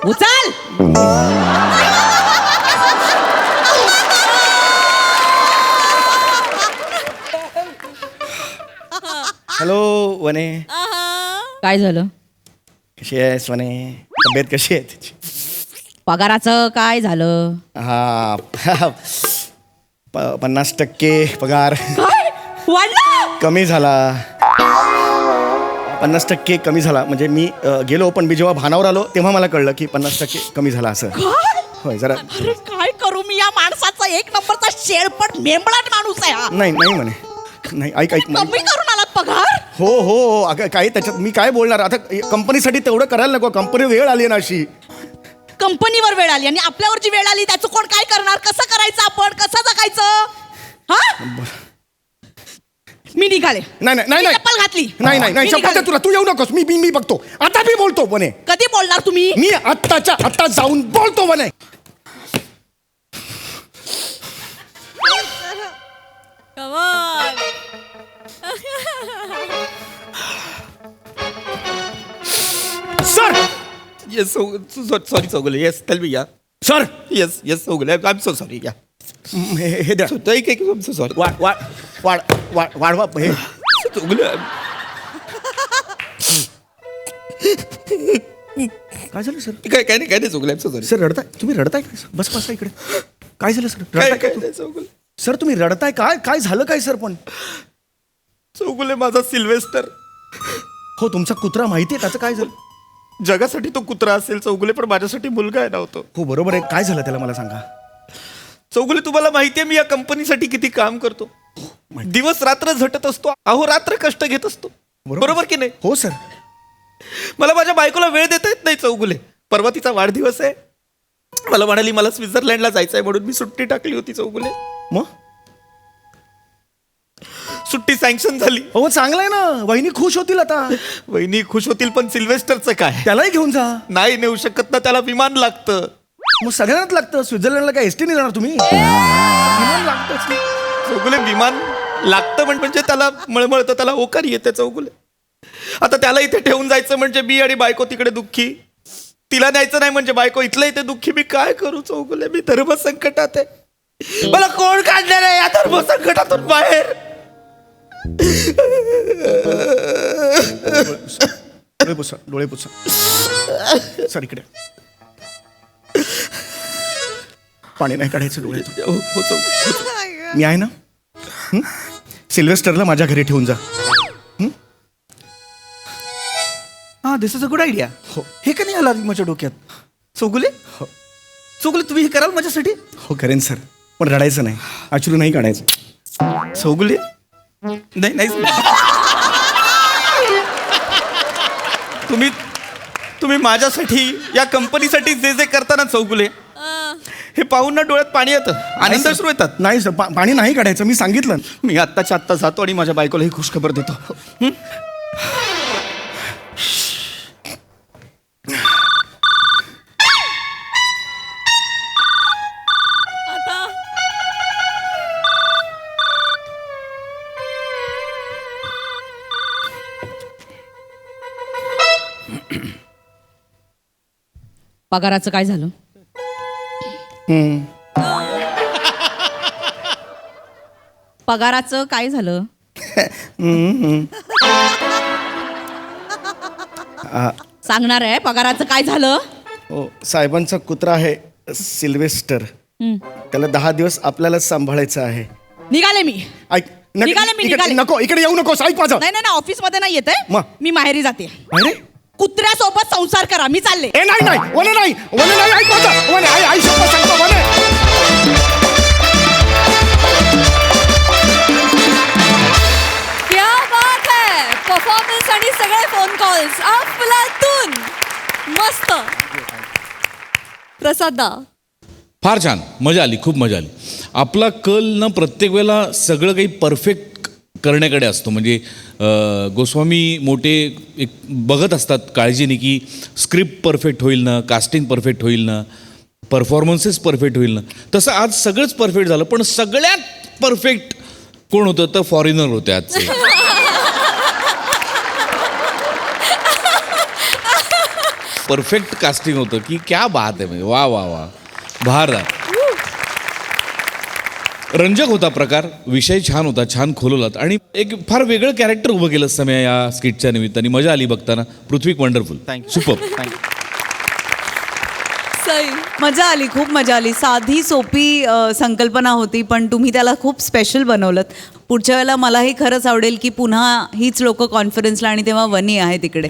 Speaker 9: उचल.
Speaker 7: हॅलो वने.
Speaker 9: काय झालं?
Speaker 7: कशी आहेस वने? तब्येत कशी आहे तिची?
Speaker 9: पगाराचं काय झालं?
Speaker 7: हा 50% पगार
Speaker 9: वाढला.
Speaker 7: कमी झाला. 50% कमी झाला. म्हणजे मी गेलो, पण मी जेव्हा भानावर आलो तेव्हा मला कळलं की 50% कमी झाला असं. होय जरा.
Speaker 9: अरे काय करू मी या माणसाचा? एक नंबरचा शेरपट मेंबळाट माणूस आहे हा.
Speaker 7: नाही म्हणे. नाही ऐक
Speaker 9: कमी करून आलात पगार?
Speaker 7: हो अगं काय त्याच्यात मी काय बोलणार आता? कंपनीसाठी तेवढं करायला नको. कंपनी वेळ आली ना अशी.
Speaker 9: कंपनीवर वेळ आली आणि आपल्यावर जी वेळ आली त्याचं कोण काय करणार? कसं करायचं आपण? कसं जगायचं? हा, मी निघाले.
Speaker 7: नाही
Speaker 9: चप्पल घातली.
Speaker 7: नाही चप्पल दे तुला. तू येऊ नकोस. मी बघतो. आता मी बोलतो बने.
Speaker 9: कधी बोलणार तुम्ही?
Speaker 7: मी आत्ताच्या आत्ता जाऊन बोलतो Bane. Sir.
Speaker 14: Yes sorry Chougule. Yes tell me. या
Speaker 7: sir.
Speaker 14: Yes Chougule, I am so sorry. या
Speaker 7: हे द्या.
Speaker 14: सॉरी.
Speaker 7: वाढवा हे.
Speaker 14: चौगुले,
Speaker 7: काय झालं सर?
Speaker 14: काय नाही Chougule, I am so sorry.
Speaker 7: Sir रडताय? तुम्ही रडताय काय? बस बसा इकडे. काय झालं सर?
Speaker 14: काय
Speaker 7: रडताय
Speaker 14: नाही चौगुले.
Speaker 7: सर तुम्ही रडताय काय झालं काय सर? पण
Speaker 14: चौगुले, माझा सिल्वेस्टर.
Speaker 7: हो तुमचा कुत्रा माहिती आहे त्याचं काय झालं?
Speaker 14: जगासाठी तो कुत्रा असेल चौगुले, पण माझ्यासाठी मुलगा आहे नव्हतो.
Speaker 7: हो बरोबर आहे. काय झालं त्याला मला सांगा.
Speaker 14: चौगुले, तुम्हाला माहितीये मी या कंपनीसाठी किती काम करतो. दिवस रात्र झटत असतो, अहोरात्र कष्ट घेत असतो. बरोबर की नाही?
Speaker 7: हो सर.
Speaker 14: मला माझ्या बायकोला वेळ देता येत नाही चौगुले. परवा तिचा वाढदिवस आहे. मला म्हणाली मला स्वित्झर्लंडला जायचंय म्हणून मी सुट्टी टाकली होती चौगुले.
Speaker 7: मग
Speaker 14: सुट्टी सँक्शन झाली.
Speaker 7: हो चांगलं आहे ना. वहिनी खुश होतील आता.
Speaker 14: वहिनी खुश होतील, पण सिल्वेस्टरचं काय?
Speaker 7: त्यालाही घेऊन जा.
Speaker 14: नाही नेऊ शकत ना, त्याला विमान लागतं.
Speaker 7: मग सगळ्यांनाच लागतं. स्वित्झर्लंडला काय एसटी नाही जाणार तुम्ही? विमान लागतंच.
Speaker 14: चौगुले, विमान लागतं म्हणजे त्याला मळमळतं, त्याला होकार येते चौगुले. आता त्याला इथे ठेवून जायचं म्हणजे मी आणि बायको तिकडे दुःखी. तिला न्यायचं नाही म्हणजे बायको इथल्या इथे दुःखी. मी काय करू चौगुले? मी धर्म संकटात आहे. मला कोण काढणार आहे या धर्म संकटातून बाहेर?
Speaker 7: डोळे पुसा. सर इकडे. पाणी नाही काढायचं डोळ्यातून. मी आहे ना. सिल्वेस्टरला माझ्या घरी ठेवून जा.
Speaker 14: हा, दिस इज अ गुड आयडिया.
Speaker 7: हो.
Speaker 14: हे का नाही आला माझ्या डोक्यात? चौगुले चौगुले तुम्ही हे कराल माझ्यासाठी?
Speaker 15: हो करेन सर, पण रडायचं नाही, अश्रू नाही काढायचं.
Speaker 14: चौगुले नाही नाही तुम्ही माझ्यासाठी या कंपनीसाठी जे जे करता ना चौगुले, हे पाहून ना डोळ्यात पाणी येतं, आनंद सुरू येतात.
Speaker 15: नाही सर, पाणी नाही काढायचं, मी सांगितलं.
Speaker 14: मी आत्ताच्या आत्ता जातो आणि माझ्या बायकोला ही खुशखबर देतो. हं?
Speaker 16: पगाराचं काय झालं? पगाराचं काय झालं? सांगणार आहे पगाराचं काय झालं?
Speaker 15: हो, साहेबांचा कुत्रा आहे सिल्वेस्टर, त्याला 10 दिवस आपल्यालाच सांभाळायचं आहे.
Speaker 16: निघाले मी. निघाले मी, निघाले.
Speaker 15: नको, इकडे येऊ नको, ऐक माझं.
Speaker 16: नाही नाही ऑफिस मध्ये नाही येते
Speaker 15: मग?
Speaker 16: मी माहेरी जाते.
Speaker 15: अरे
Speaker 16: कुत्र्यासोबत संसार करा, मी चालले.
Speaker 15: ए नाही नाही, वने नाही, वने नाही, ऐक माझं. वने आई शपथ सांगतो, वने.
Speaker 1: क्या बात है, परफॉर्मन्स आणि सगळे फोन कॉल्स अफलातून. मस्त. प्रसादा,
Speaker 13: फार छान, मजा आली, खूप मजा आली. आपला कल ना प्रत्येक वेळेला सगळं काही परफेक्ट करण्याकडे असतो. म्हणजे गोस्वामी मोठे एक बघत असतात काळजीने की स्क्रिप्ट परफेक्ट होईल ना, कास्टिंग परफेक्ट होईल ना, परफॉर्मन्सेस परफेक्ट होईल ना. तसं आज सगळंच परफेक्ट झालं, पण सगळ्यात परफेक्ट कोण होतं तर फॉरेनर होते आजचे. परफेक्ट कास्टिंग होतं की क्या बात आहे, म्हणजे वा वा वा, भार. रंजक होता प्रकार, विषय छान होता, छान खोलवलात आणि एक फार वेगळं कॅरेक्टर उभं केलं समय या स्किटच्या निमित्ताने. मजा आली बघताना. पृथ्वी वंडरफुल, सुपर.
Speaker 1: सई.
Speaker 9: मजा आली, खूप मजा आली. साधी सोपी संकल्पना होती, पण तुम्ही त्याला खूप स्पेशल बनवलं. पुढच्या वेळेला मलाही खरंच आवडेल की पुन्हा हीच लोक कॉन्फरन्सला, आणि तेव्हा वनी आहे तिकडे.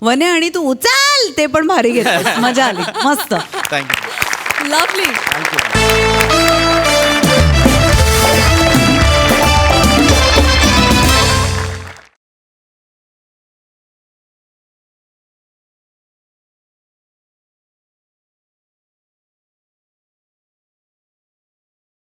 Speaker 9: वने आणि तू उचल ते पण भारी घेतलं. मजा आली, मस्त.
Speaker 14: थँक्यू.
Speaker 1: लवली.